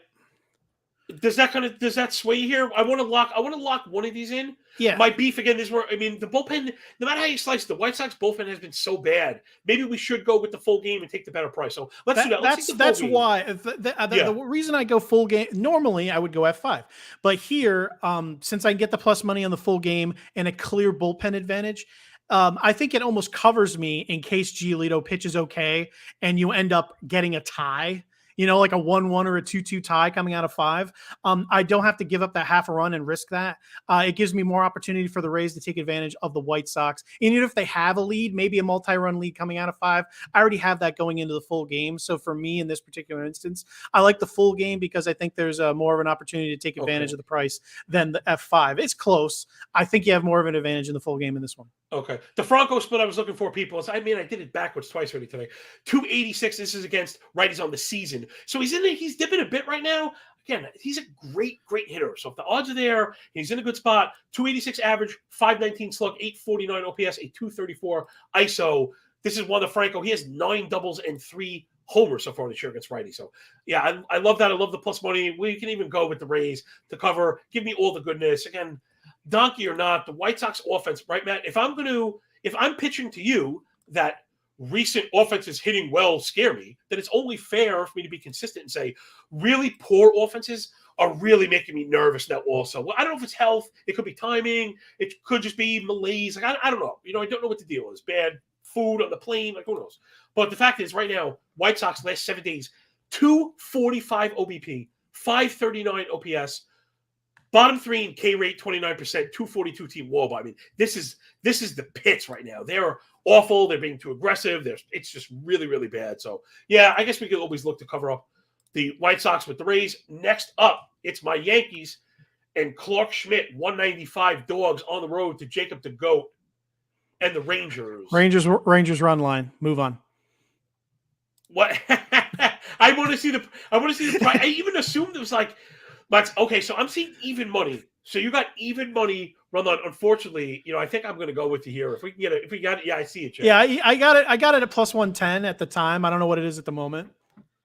Speaker 1: Does that sway you here? I want to lock one of these in.
Speaker 2: Yeah.
Speaker 1: My beef again is where, I mean, the bullpen, no matter how you slice, the White Sox bullpen has been so bad. Maybe we should go with the full game and take the better price. So let's do that.
Speaker 2: That's why the reason I go full game. Normally I would go F5, but here, since I get the plus money on the full game and a clear bullpen advantage, I think it almost covers me in case Giolito pitches okay and you end up getting a tie. Like a 1-1 or a 2-2 tie coming out of 5. I don't have to give up that half a run and risk that. It gives me more opportunity for the Rays to take advantage of the White Sox. And even if they have a lead, maybe a multi-run lead coming out of 5, I already have that going into the full game. So for me in this particular instance, I like the full game because I think there's more of an opportunity to take advantage of the price than the F5. It's close. I think you have more of an advantage in the full game in this one.
Speaker 1: Okay. The Franco split I was looking for, people. I did it backwards twice already today. 286. This is against righties on the season. So he's dipping a bit right now. Again, he's a great hitter. So if the odds are there, he's in a good spot. 286 average, 519 slug, 849 OPS, a 234 ISO. This is one of Franco. He has 9 doubles and 3 homers so far this year against righty. So yeah, I love that. I love the plus money. We can even go with the Rays to cover. Give me all the goodness. Again, donkey or not, the White Sox offense, right, Matt? If I'm pitching to you that recent offenses hitting well scare me, then it's only fair for me to be consistent and say really poor offenses are really making me nervous now also. Well, I don't know if it's health. It could be timing. It could just be malaise. Like, I don't know. I don't know what the deal is. Bad food on the plane. Like, who knows? But the fact is right now, White Sox last 7 days, 245 OBP, 539 OPS, bottom 3 in K rate, 29%, 242 team WAR. I mean, this is the pits right now. They're awful. They're being too aggressive. It's just really, really bad. So, yeah, I guess we could always look to cover up the White Sox with the Rays. Next up, it's my Yankees and Clark Schmidt, 195 dogs on the road to Jacob the GOAT and the Rangers.
Speaker 2: Rangers run line. Move on.
Speaker 1: What? I want to see the price. I even assumed it was like, but okay, so I'm seeing even money. So you got even money run on. Unfortunately, I think I'm going to go with you here. If we can get it, yeah, I see it. Chad.
Speaker 2: Yeah, I got it. I got it at plus 110 at the time. I don't know what it is at the moment.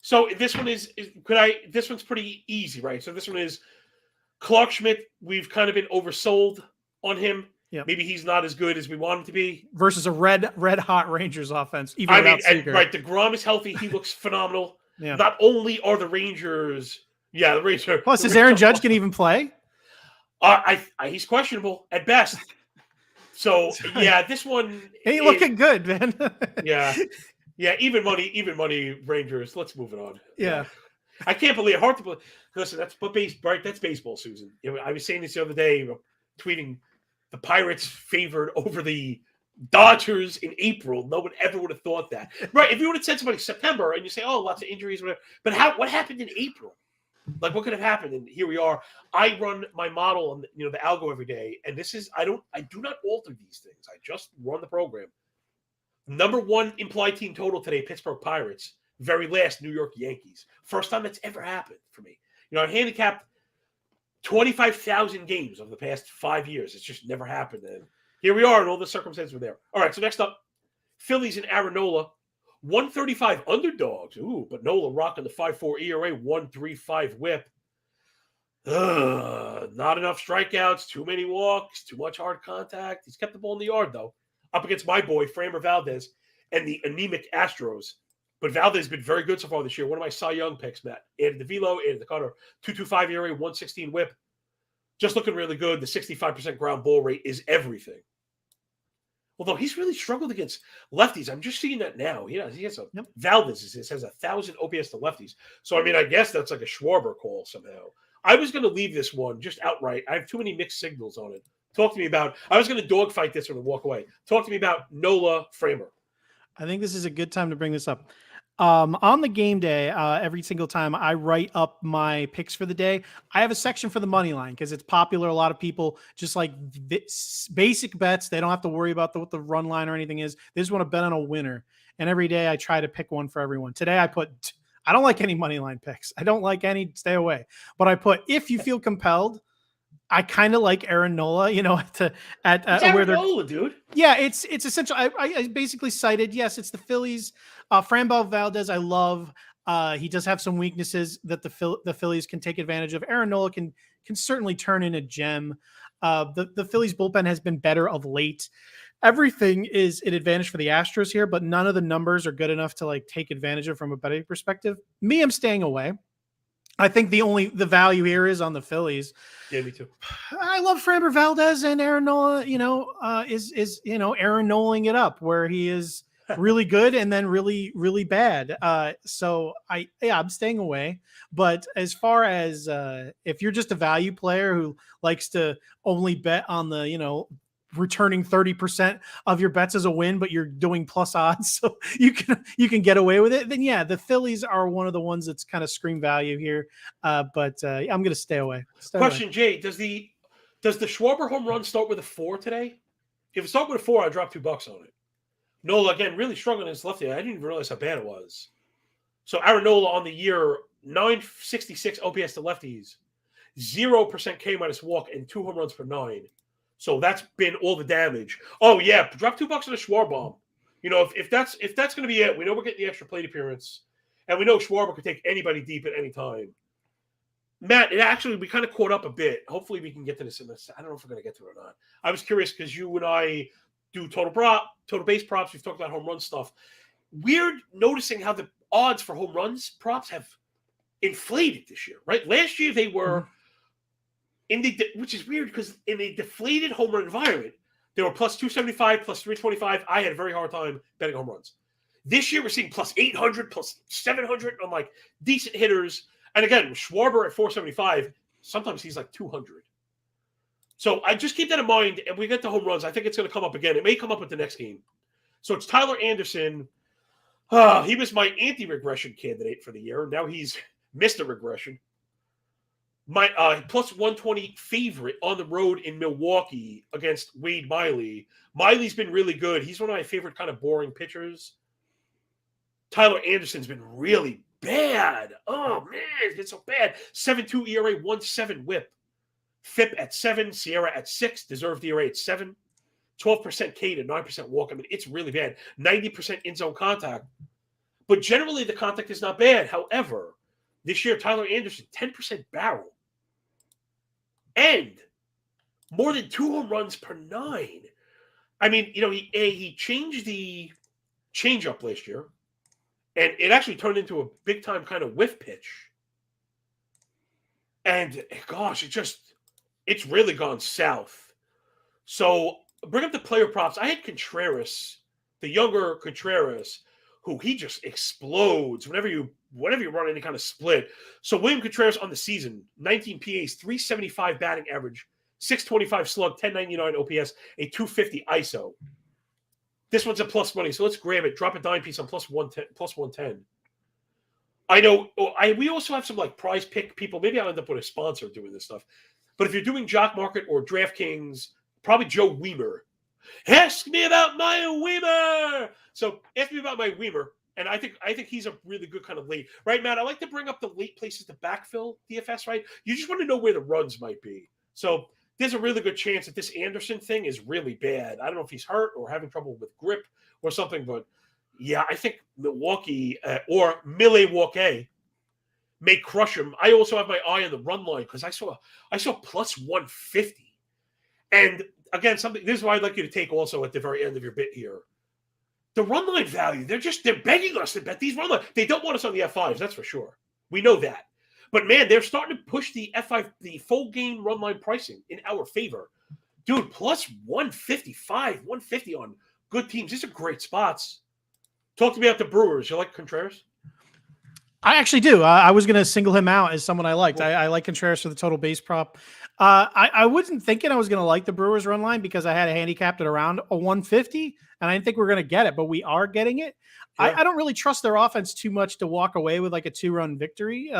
Speaker 1: So this one this one's pretty easy, right? So this one is Clark Schmidt. We've kind of been oversold on him.
Speaker 2: Yeah.
Speaker 1: Maybe he's not as good as we want him to be.
Speaker 2: Versus a red hot Rangers offense. Even without Seager.
Speaker 1: Right. DeGrom is healthy. He looks phenomenal.
Speaker 2: Yeah.
Speaker 1: Not only are the Rangers. Yeah, the Rangers.
Speaker 2: Plus, is Aaron Judge can even play?
Speaker 1: He's questionable at best. So yeah, this one
Speaker 2: ain't looking good, man.
Speaker 1: yeah. Even money, Rangers. Let's move it on.
Speaker 2: Yeah.
Speaker 1: I can't believe it. Hard to believe. Listen, that's baseball, Susan. I was saying this the other day, tweeting the Pirates favored over the Dodgers in April. No one ever would have thought that. Right. If you would have said somebody September and you say, oh, lots of injuries, whatever. But what happened in April? Like, what could have happened? And here we are. I run my model on the algo every day. And this is, I do not alter these things. I just run the program. Number 1 implied team total today, Pittsburgh Pirates. Very last, New York Yankees. First time that's ever happened for me. I handicapped 25,000 games over the past 5 years. It's just never happened. And here we are, and all the circumstances were there. All right, so next up, Phillies and Aaron 135 underdogs. Ooh, but Nola rocking the 5.4 ERA, 1.35 whip. Not enough strikeouts, too many walks, too much hard contact. He's kept the ball in the yard, though. Up against my boy, Framber Valdez, and the anemic Astros. But Valdez has been very good so far this year. One of my Cy Young picks, Matt. Added the velo, added the cutter. 2.25 ERA, 116 whip. Just looking really good. The 65% ground ball rate is everything. Although he's really struggled against lefties. I'm just seeing that now. Valdez has 1,000 OPS to lefties. So, I guess that's like a Schwarber call somehow. I was going to leave this one just outright. I have too many mixed signals on it. Talk to me about – I was going to dogfight this one and walk away. Talk to me about Nola Framber.
Speaker 2: I think this is a good time to bring this up. On the game day, every single time I write up my picks for the day, I have a section for the money line because it's popular. A lot of people just like basic bets. They don't have to worry about what the run line or anything is. They just want to bet on a winner. And every day I try to pick one for everyone. Today I don't like any money line picks. I don't like any, stay away. But I put, if you feel compelled, I kind of like Aaron Nola,
Speaker 1: It's Aaron Nola, dude.
Speaker 2: Yeah, it's essential. I basically cited, yes, it's the Phillies. Framber Valdez, I love. He does have some weaknesses that the Phillies can take advantage of. Aaron Nola can certainly turn in a gem. The Phillies bullpen has been better of late. Everything is an advantage for the Astros here, but none of the numbers are good enough to like take advantage of from a betting perspective. I'm staying away. I think the value here is on the Phillies.
Speaker 1: Yeah, me too.
Speaker 2: I love Framber Valdez, and Aaron Nola, is Aaron Noling it up where he is really good and then really, really bad. So I'm staying away. But as far as if you're just a value player who likes to only bet on the, returning 30% of your bets as a win, but you're doing plus odds, so you can get away with it, then yeah, the Phillies are one of the ones that's kind of scream value here. But I'm gonna stay away.
Speaker 1: Question, Jay, does the Schwarber home run start with a 4 today? If it started with a 4, I'd drop $2 on it. Nola again really struggling against lefty. I didn't even realize how bad it was. So Aaron Nola on the year, 966 OPS to lefties, 0% K minus walk, and 2 home runs per 9. So that's been all the damage. Oh yeah, drop $2 on a Schwarber. If that's going to be it, we know we're getting the extra plate appearance, and we know Schwarber could take anybody deep at any time. Matt, we kind of caught up a bit. Hopefully we can get to this in this. I don't know if we're going to get to it or not. I was curious because you and I do total base props. We've talked about home run stuff. Weird noticing how the odds for home runs props have inflated this year, right? Last year they were. Which is weird because in a deflated home run environment, they were plus 275, plus 325. I had a very hard time betting home runs. This year, we're seeing plus 800, plus 700 on like decent hitters. And again, Schwarber at 475, sometimes he's like 200. So I just keep that in mind. And we get to home runs. I think it's going to come up again. It may come up with the next game. So it's Tyler Anderson. He was my anti-regression candidate for the year. Now he's Mr. Regression. My plus 120 favorite on the road in Milwaukee against Wade Miley. Miley's been really good. He's one of my favorite kind of boring pitchers. Tyler Anderson's been really bad. Oh, man, it's been so bad. 7.2 ERA, 1.7 whip. FIP at 7, Sierra at 6, deserved ERA at 7. 12% K to 9% walk. I mean, it's really bad. 90% in-zone contact. But generally, the contact is not bad. However, this year, Tyler Anderson, 10% barrel. And more than 2 home runs per 9. I mean, he changed the changeup last year, and it actually turned into a big-time kind of whiff pitch. And, gosh, it's really gone south. So, bring up the player props. I had Contreras, the younger Contreras, who he just explodes whenever you run any kind of split. So William Contreras on the season, 19 PAs, 375 batting average, 625 slug, 1099 OPS, a 250 ISO. This one's a plus money, so let's grab it. Drop a dime piece on plus 110. I know we also have some like prize pick people. Maybe I'll end up with a sponsor doing this stuff. But if you're doing Jock Market or DraftKings, probably Joe Weimer. Ask me about my Weimer. So ask me about my Weimer. And I think he's a really good kind of late. Right, Matt? I like to bring up the late places to backfill DFS, right? You just want to know where the runs might be. So there's a really good chance that this Anderson thing is really bad. I don't know if he's hurt or having trouble with grip or something, but yeah, I think Milwaukee or Milwaukee may crush him. I also have my eye on the run line because I saw plus 150. And again, this is why I'd like you to take also at the very end of your bit here. The run line value, they're begging us to bet these run line. They don't want us on the F5s, that's for sure. We know that. But man, they're starting to push the F5, the full game run line pricing in our favor. Dude, plus 155, 150 on good teams. These are great spots. Talk to me about the Brewers. You like Contreras?
Speaker 2: I actually do. I was going to single him out as someone I liked. I like Contreras for the total base prop. I wasn't thinking I was going to like the Brewers run line because I had it handicapped at around a 150, and I didn't think we were going to get it, but we are getting it.
Speaker 1: Yeah.
Speaker 2: I don't really trust their offense too much to walk away with like a 2-run victory,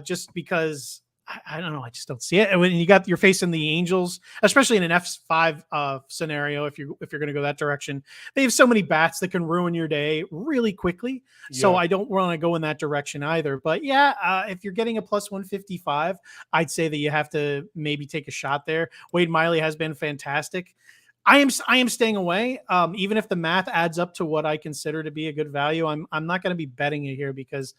Speaker 2: just because I don't know. I just don't see it. And when you're facing the Angels, especially in an F5 scenario, if you're going to go that direction, they have so many bats that can ruin your day really quickly. So I don't want to go in that direction either. But yeah, if you're getting a plus 155, I'd say that you have to maybe take a shot there. Wade Miley has been fantastic. I am staying away. Even if the math adds up to what I consider to be a good value, I'm not going to be betting it here because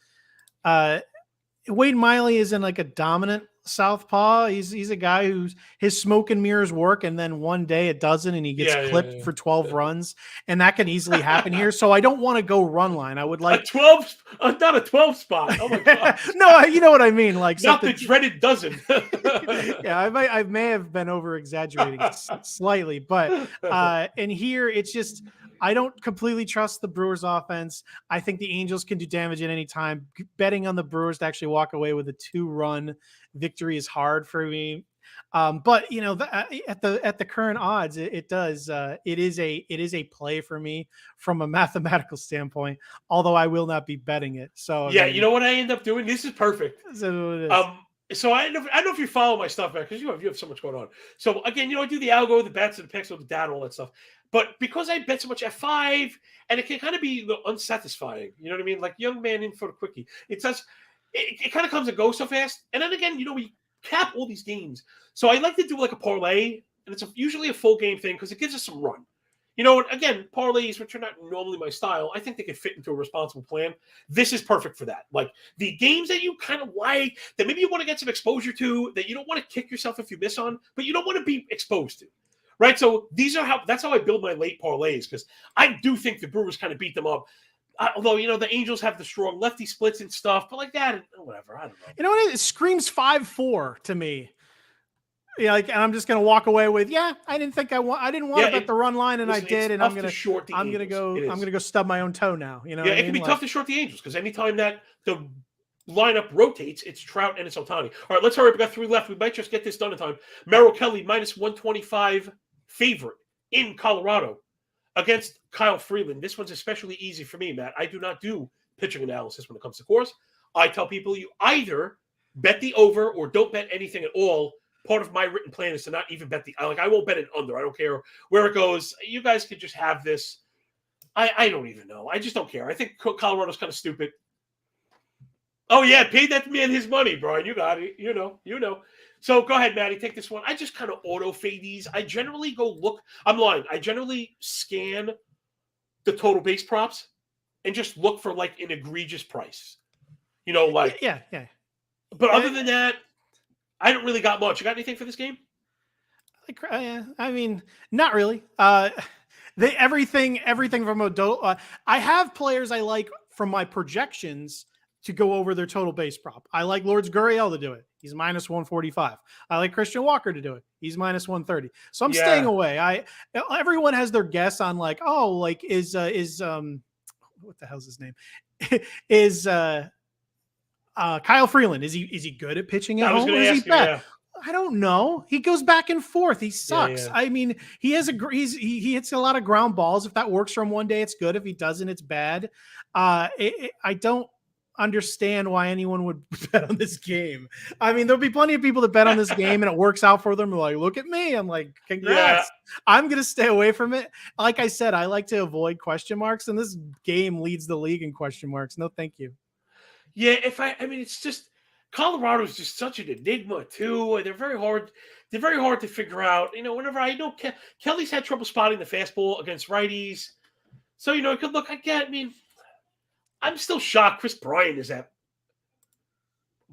Speaker 2: Wade Miley isn't like a dominant southpaw. He's a guy who's his smoke and mirrors work, and then one day it doesn't, and he gets clipped for 12 runs, and that can easily happen here. So I don't want to go run line. I would like
Speaker 1: a 12, not a 12 spot. Oh my god!
Speaker 2: No, you know what I mean. Like
Speaker 1: not the dreaded dozen.
Speaker 2: Yeah, I may have been over exaggerating slightly, but and here it's just. I don't completely trust the Brewers offense. I think the Angels can do damage at any time. Betting on the Brewers to actually walk away with a 2-run victory is hard for me. But you know, at the current odds, it is a play for me from a mathematical standpoint. Although I will not be betting it. So
Speaker 1: yeah, you know what I end up doing? This is perfect. So I don't know if you follow my stuff, man, because you have so much going on. So again, I do the algo, the bets, and the picks, the data, all that stuff. But because I bet so much F5, and it can kind of be unsatisfying, you know what I mean? Like young man in for the quickie. It kind of comes and goes so fast. And then again, we cap all these games. So I like to do like a parlay, and it's usually a full game thing because it gives us some run. And again, parlays, which are not normally my style, I think they could fit into a responsible plan. This is perfect for that. Like the games that you kind of like, that maybe you want to get some exposure to, that you don't want to kick yourself if you miss on, but you don't want to be exposed to. Right, so that's how I build my late parlays, because I do think the Brewers kind of beat them up. Although the Angels have the strong lefty splits and stuff, but like that, whatever. I don't know.
Speaker 2: You know what? It screams 5-4 to me. Yeah, and I'm just gonna walk away with I didn't want to bet the run line, and I did, and I'm gonna go stub my own toe now.
Speaker 1: It can be tough to short the Angels because anytime that the lineup rotates, it's Trout and it's Ohtani. All right, let's hurry up. We got 3 left. We might just get this done in time. Merrill Kelly minus 125 favorite in Colorado against Kyle Freeland. This one's especially easy for me, Matt. I do not do pitching analysis when it comes to course. I tell people you either bet the over or don't bet anything at all. Part of my written plan is to not even bet I won't bet it under. I don't care where it goes. You guys could just have this. I don't even know. I just don't care. I think Colorado's kind of stupid. Oh yeah, pay that man his money, Brian. You got it. You know. So go ahead, Maddie, take this one. I just kind of auto fade these. I generally go look. I'm lying. I generally scan the total base props and just look for like an egregious price.
Speaker 2: Yeah.
Speaker 1: But other than that, I don't really got much. You got anything for this game?
Speaker 2: I mean, not really. Everything from a. I have players I like from my projections to go over their total base prop. I like Lourdes Gurriel to do it. He's minus 145. I like Christian Walker to do it. He's minus 130. So I'm staying away. Everyone has their guess on is what the hell's his name? Is Kyle Freeland. Is he good at pitching at home or is he bad? Yeah. I don't know. He goes back and forth. He sucks. Yeah. I mean, he he hits a lot of ground balls. If that works for him one day, it's good. If he doesn't, it's bad. I don't understand why anyone would bet on this game. I mean, there'll be plenty of people that bet on this game and it works out for them. They're like, look at me. I'm like, congrats. Yeah. I'm going to stay away from it. Like I said, I like to avoid question marks, and this game leads the league in question marks. No, thank you.
Speaker 1: Yeah. I mean, it's just, Colorado's just such an enigma too. They're very hard. They're very hard to figure out. Whenever I know Kelly's had trouble spotting the fastball against righties. So, it could look like that. I mean, I'm still shocked Chris Bryant is at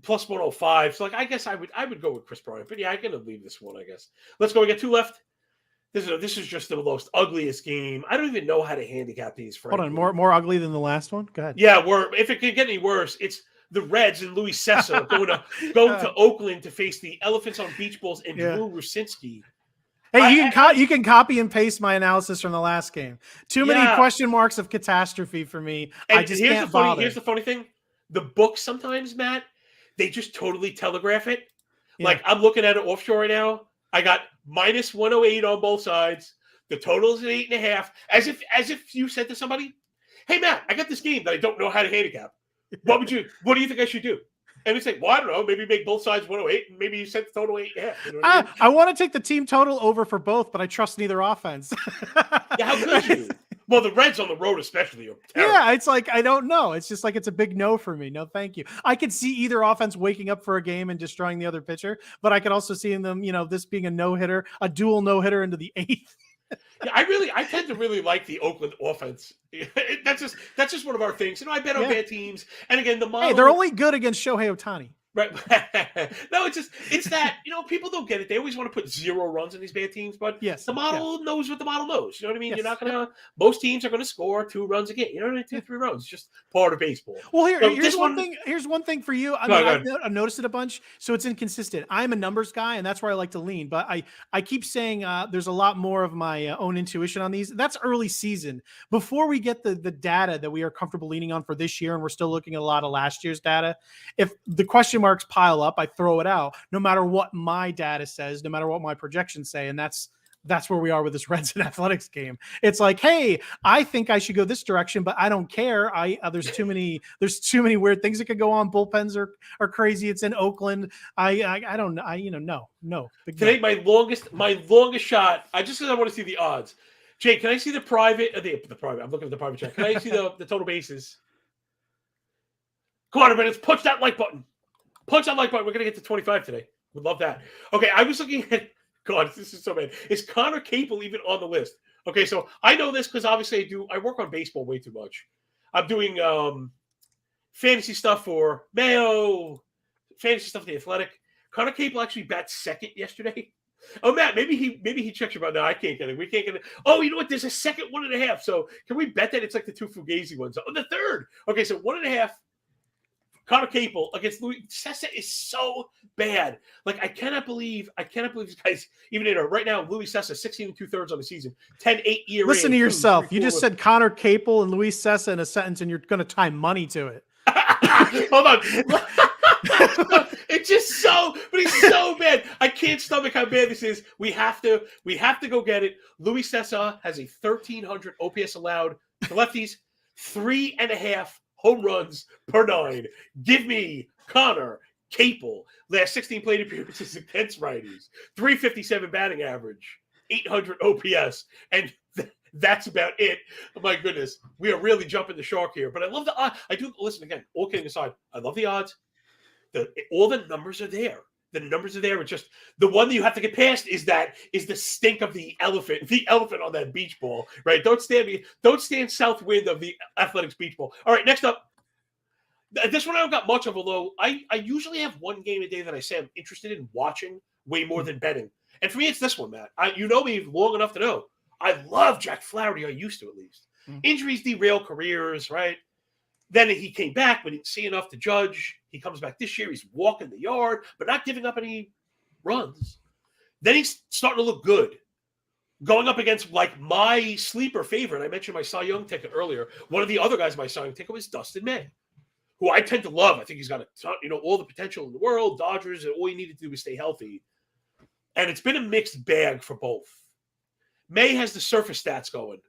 Speaker 1: plus 105. So, I guess I would go with Chris Bryant. But, yeah, I'm going to leave this one, I guess. Let's go. We got 2 left. This is just the most ugliest game. I don't even know how to handicap these.
Speaker 2: Frankly. Hold on. More ugly than the last one? Go ahead.
Speaker 1: Yeah, if it could get any worse, it's the Reds and Luis Cessa going to Oakland to face the Elephants on Beach Balls and Drew Rucinski.
Speaker 2: Hey, you can copy and paste my analysis from the last game. Too many question marks of catastrophe for me. And I just can't bother.
Speaker 1: Here's the funny thing. The books sometimes, Matt, they just totally telegraph it. Like, I'm looking at it offshore right now. I got minus 108 on both sides. The total is an 8.5. As if you said to somebody, "Hey Matt, I got this game that I don't know how to handicap. What do you think I should do?" And it's like, well, I don't know. Maybe make both sides 108, and maybe you set the total 8.5. You know what I mean?
Speaker 2: I want to take the team total over for both, but I trust neither offense.
Speaker 1: Yeah, how could you? Well, the Reds on the road especially are terrible.
Speaker 2: Yeah, it's like, I don't know. It's just like, it's a big no for me. No, thank you. I could see either offense waking up for a game and destroying the other pitcher, but I could also see them, this being a no-hitter, a dual no-hitter into the 8th.
Speaker 1: Yeah, I tend to really like the Oakland offense. That's just one of our things. I bet on bad teams. And again, the model.
Speaker 2: Hey, they're only good against Shohei Ohtani.
Speaker 1: Right. No, it's that, people don't get it. They always want to put 0 runs in these bad teams, but the model knows what the model knows. You know what I mean? You're not going to, most teams are going to score 2 runs a game. You know what I mean? 2, 3 runs, just part of baseball.
Speaker 2: Well, here's one thing for you. I've noticed it a bunch, so it's inconsistent. I'm a numbers guy, and that's where I like to lean, but I keep saying there's a lot more of my own intuition on these. That's early season. Before we get the data that we are comfortable leaning on for this year, and we're still looking at a lot of last year's data, if the question marks pile up, I throw it out, no matter what my data says, no matter what my projections say. And that's where we are with this Reds and Athletics game. It's like, hey, I think I should go this direction, but I don't care. There's too many weird things that could go on. Bullpens are crazy. It's in Oakland. I don't know. No.
Speaker 1: Today, my longest shot. I want to see the odds. Jake, can I see the private? The private. I'm looking at the private chat. Can I see the total bases? Come on, everybody. Let's punch that like button. Punch that like button. We're going to get to 25 today. We'd love that. Okay, I was looking at, God, this is so bad. Is Connor Capel even on the list? Okay, so I know this because obviously I work on baseball way too much. I'm doing fantasy stuff for Mayo, fantasy stuff for The Athletic. Connor Capel actually bat second yesterday. Oh, Matt, maybe he checks your about. No, I can't get it. We can't get it. Oh, you know what? There's a second 1.5. So can we bet that it's like the 2 Fugazi ones? Oh, the third. Okay, so 1.5. Connor Capel against Luis Cessa is so bad. Like, I cannot believe these guys even in right now. Luis Cessa 16 2/3 on the season, 10.8 ERA.
Speaker 2: Listen to yourself. You just said Connor Capel and Luis Cessa in a sentence, and you're going to tie money to it.
Speaker 1: Hold on. It's just but he's so bad. I can't stomach how bad this is. We have to go get it. Luis Cessa has a 1,300 OPS allowed to lefties, 3.5 home runs per 9. Give me Connor Capel. Last 16 plate appearances against righties. 357 batting average. 800 OPS. And that's about it. Oh, my goodness. We are really jumping the shark here. But I love the odds. I do, listen, again, all kidding aside, I love the odds. All the numbers are there. The numbers are there. It's just the one that you have to get past is the stink of the elephant on that beach ball, right? Don't stand southwind of the Athletics beach ball. All right, next up. This one I don't got much of, although I usually have one game a day that I say I'm interested in watching way more than betting. And for me, it's this one, Matt. You know me long enough to know I love Jack Flaherty. I used to, at least. Injuries derail careers, right? Then he came back, but didn't see enough to judge. He comes back this year. He's walking the yard, but not giving up any runs. Then he's starting to look good. Going up against, like, my sleeper favorite. I mentioned my Cy Young ticket earlier. One of the other guys in my Cy Young ticket was Dustin May, who I tend to love. I think he's got a ton, all the potential in the world. Dodgers, and all he needed to do was stay healthy. And it's been a mixed bag for both. May has the surface stats going,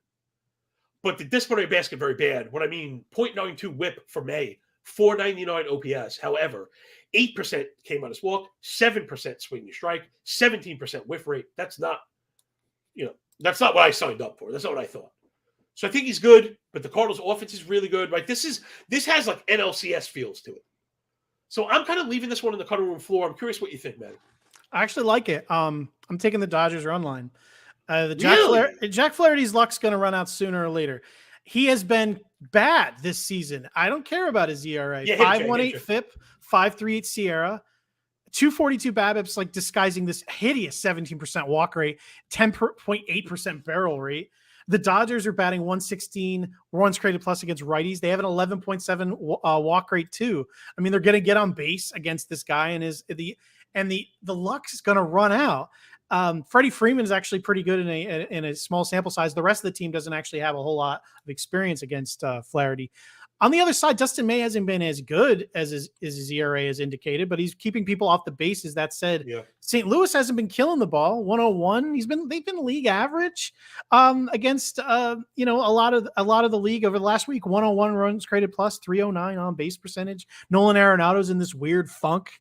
Speaker 1: but the disciplinary basket very bad. What I mean, 0.92 whip for May, 499 OPS. However, 8% came on his walk, 7% swing and strike, 17% whiff rate. That's not what I signed up for. That's not what I thought. So I think he's good, but the Cardinals' offense is really good, right? This has like NLCS feels to it. So I'm kind of leaving this one on the cutting room floor. I'm curious what you think, man.
Speaker 2: I actually like it. I'm taking the Dodgers run line. Jack Flaherty's luck's going to run out sooner or later. He has been bad this season. I don't care about his ERA. 5.18 FIP, 5.38 Sierra, 242 BABIPs, like disguising this hideous 17% walk rate, 10.8% barrel rate. The Dodgers are batting 116 runs created plus against righties. They have an 11.7 walk rate too. I mean, they're going to get on base against this guy, and the luck is going to run out. Freddie Freeman is actually pretty good in a small sample size. The rest of the team doesn't actually have a whole lot of experience against Flaherty. On the other side, Dustin May hasn't been as good as his ERA has indicated, but he's keeping people off the bases. That said, St. Louis hasn't been killing the ball. 101. They've been league average against a lot of the league over the last week. 101 runs created plus, 309 on base percentage. Nolan Arenado's in this weird funk.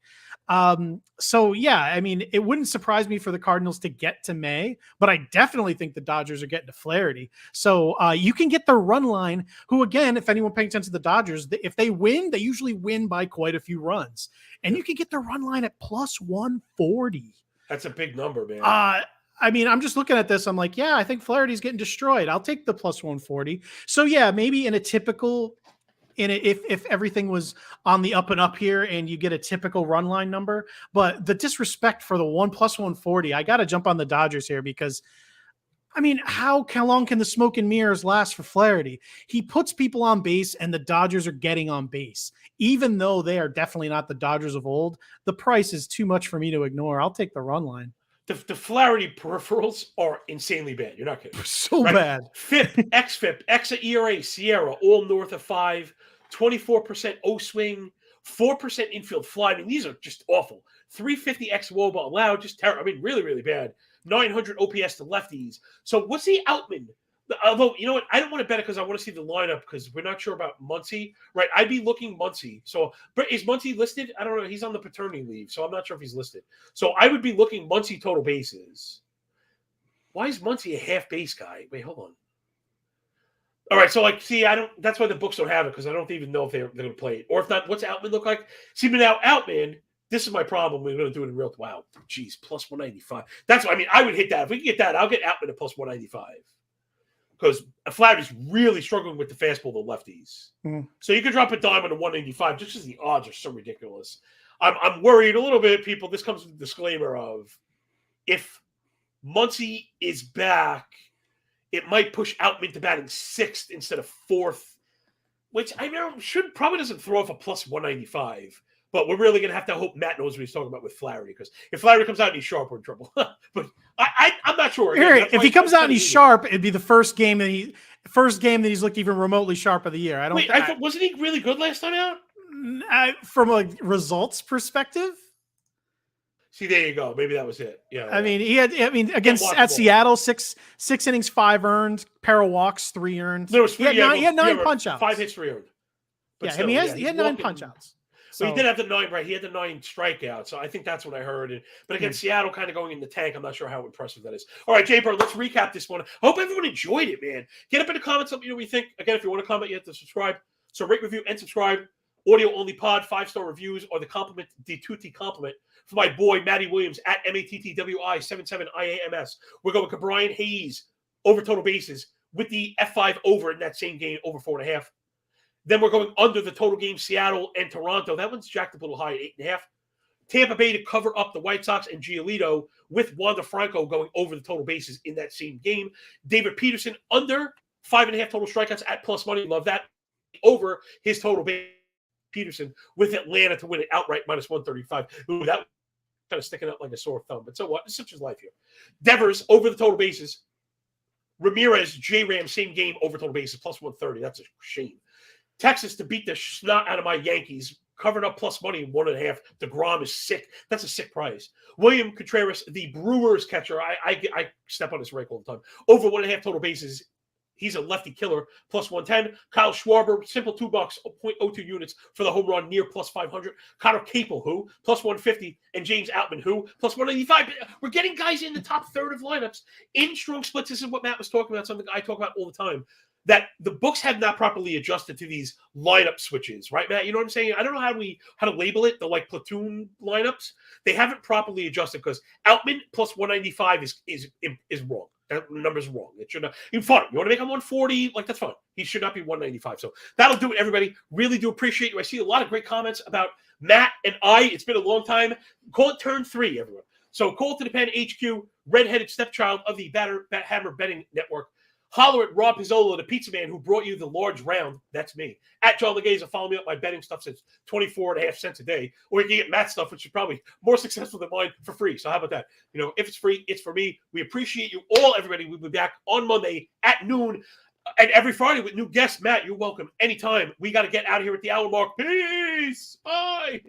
Speaker 2: So yeah, I mean, it wouldn't surprise me for the Cardinals to get to May, but I definitely think the Dodgers are getting to Flaherty. So you can get the run line, who again, if anyone paying attention to the Dodgers, if they win, they usually win by quite a few runs, and you can get the run line at plus 140.
Speaker 1: That's a big number, man.
Speaker 2: I mean, I'm just looking at this. I'm like, yeah, I think Flaherty's getting destroyed. I'll take the plus 140. So yeah, maybe in a typical if everything was on the up and up here and you get a typical run line number, but the disrespect for the 1 plus 140, I got to jump on the Dodgers here because, I mean, how long can the smoke and mirrors last for Flaherty? He puts people on base and the Dodgers are getting on base. Even though they are definitely not the Dodgers of old, the price is too much for me to ignore. I'll take the run line.
Speaker 1: The Flaherty peripherals are insanely bad. You're not kidding.
Speaker 2: So bad.
Speaker 1: FIP, XFIP, Exa ERA, Sierra, all north of 5, 24% O swing, 4% infield fly. I mean, these are just awful. 350 X WOBA allowed, just terrible. I mean, really, really bad. 900 OPS to lefties. So what's the Outman? Although, you know what? I don't want to bet it because I want to see the lineup because we're not sure about Muncy, right? I'd be looking Muncy. So, but is Muncy listed? I don't know. He's on the paternity leave, so I'm not sure if he's listed. So I would be looking Muncy total bases. Why is Muncy a half base guy? Wait, hold on. All right, so like, see, I don't. That's why the books don't have it because I don't even know if they're going to play it or if not. What's Outman look like? See, but now Outman. This is my problem. We're going to do it in real. Wow, geez, plus 195. That's what I mean. I would hit that if we can get that. I'll get Outman at plus 195. Because Flaherty's really struggling with the fastball, the lefties. So you could drop a dime on a 185 just because the odds are so ridiculous. I'm worried a little bit, people. This comes with a disclaimer of if Muncy is back, it might push Outman to batting 6th instead of 4th, which I know probably doesn't throw off a plus 195. But we're really going to have to hope Matt knows what he's talking about with Flaherty because if Flaherty comes out and he's sharp, we're in trouble. But I'm not sure. Again,
Speaker 2: if he comes out and he's sharp, it'd be the first game that he's looked even remotely sharp of the year. I thought
Speaker 1: wasn't he really good last time out?
Speaker 2: From a results perspective.
Speaker 1: See, there you go. Maybe that was it. Yeah.
Speaker 2: I mean, against at Seattle, six innings, 5 earned, pair of walks, 3 earned.
Speaker 1: There was 3.
Speaker 2: He had 9 punch outs.
Speaker 1: 5 hits, 3 earned.
Speaker 2: But still, he had 9 punch outs.
Speaker 1: So he did have the 9, right? He had the 9 strikeouts. So I think that's what I heard. But again, Seattle kind of going in the tank. I'm not sure how impressive that is. All right, Jay Bird, let's recap this one. I hope everyone enjoyed it, man. Get up in the comments. Let me know what you think. Again, if you want to comment, you have to subscribe. So rate, review, and subscribe. Audio only pod, 5-star reviews are the compliment, the tutti compliment for my boy Matty Williams at MATTWI77IAMS. We're going with Brian Hayes over total bases with the F5 over in that same game, over 4.5. Then we're going under the total game, Seattle and Toronto. That one's jacked up a little high at 8.5. Tampa Bay to cover up the White Sox and Giolito with Wander Franco going over the total bases in that same game. David Peterson under 5.5 total strikeouts at plus money. Love that. Over his total base. Peterson with Atlanta to win it outright minus 135. Ooh, that kind of sticking out like a sore thumb. But so what? It's such as life here. Devers over the total bases. Ramirez, J-Ram, same game over total bases, plus 130. That's a shame. Texas to beat the snot out of my Yankees, covered up plus money 1.5. DeGrom is sick. That's a sick price. William Contreras, the Brewers catcher. I step on his rake all the time. Over 1.5 total bases. He's a lefty killer, plus 110. Kyle Schwarber, simple $2, 0.02 units for the home run, near plus 500. Connor Capel, who, plus 150. And James Outman, who, plus 185. We're getting guys in the top third of lineups in strong splits. This is what Matt was talking about, something I talk about all the time. That the books have not properly adjusted to these lineup switches, right, Matt? You know what I'm saying? I don't know how to label it, the like platoon lineups. They haven't properly adjusted because Outman plus 195 is wrong. That number's wrong. It should not. Even fine. You want to make him 140? Like, that's fine. He should not be 195. So that'll do it, everybody. Really do appreciate you. I see a lot of great comments about Matt and I. It's been a long time. Call it turn 3, everyone. So call to the pen HQ, redheaded stepchild of the Hammer Betting Network. Holler at Rob Pizzola, the pizza man who brought you the large round. That's me. At John Legaze, follow me up my betting stuff since 24.5 cents a day. Or you can get Matt's stuff, which is probably more successful than mine, for free. So how about that? If it's free, it's for me. We appreciate you all, everybody. We'll be back on Monday at noon. And every Friday with new guests. Matt, you're welcome anytime. We got to get out of here at the hour mark. Peace. Bye.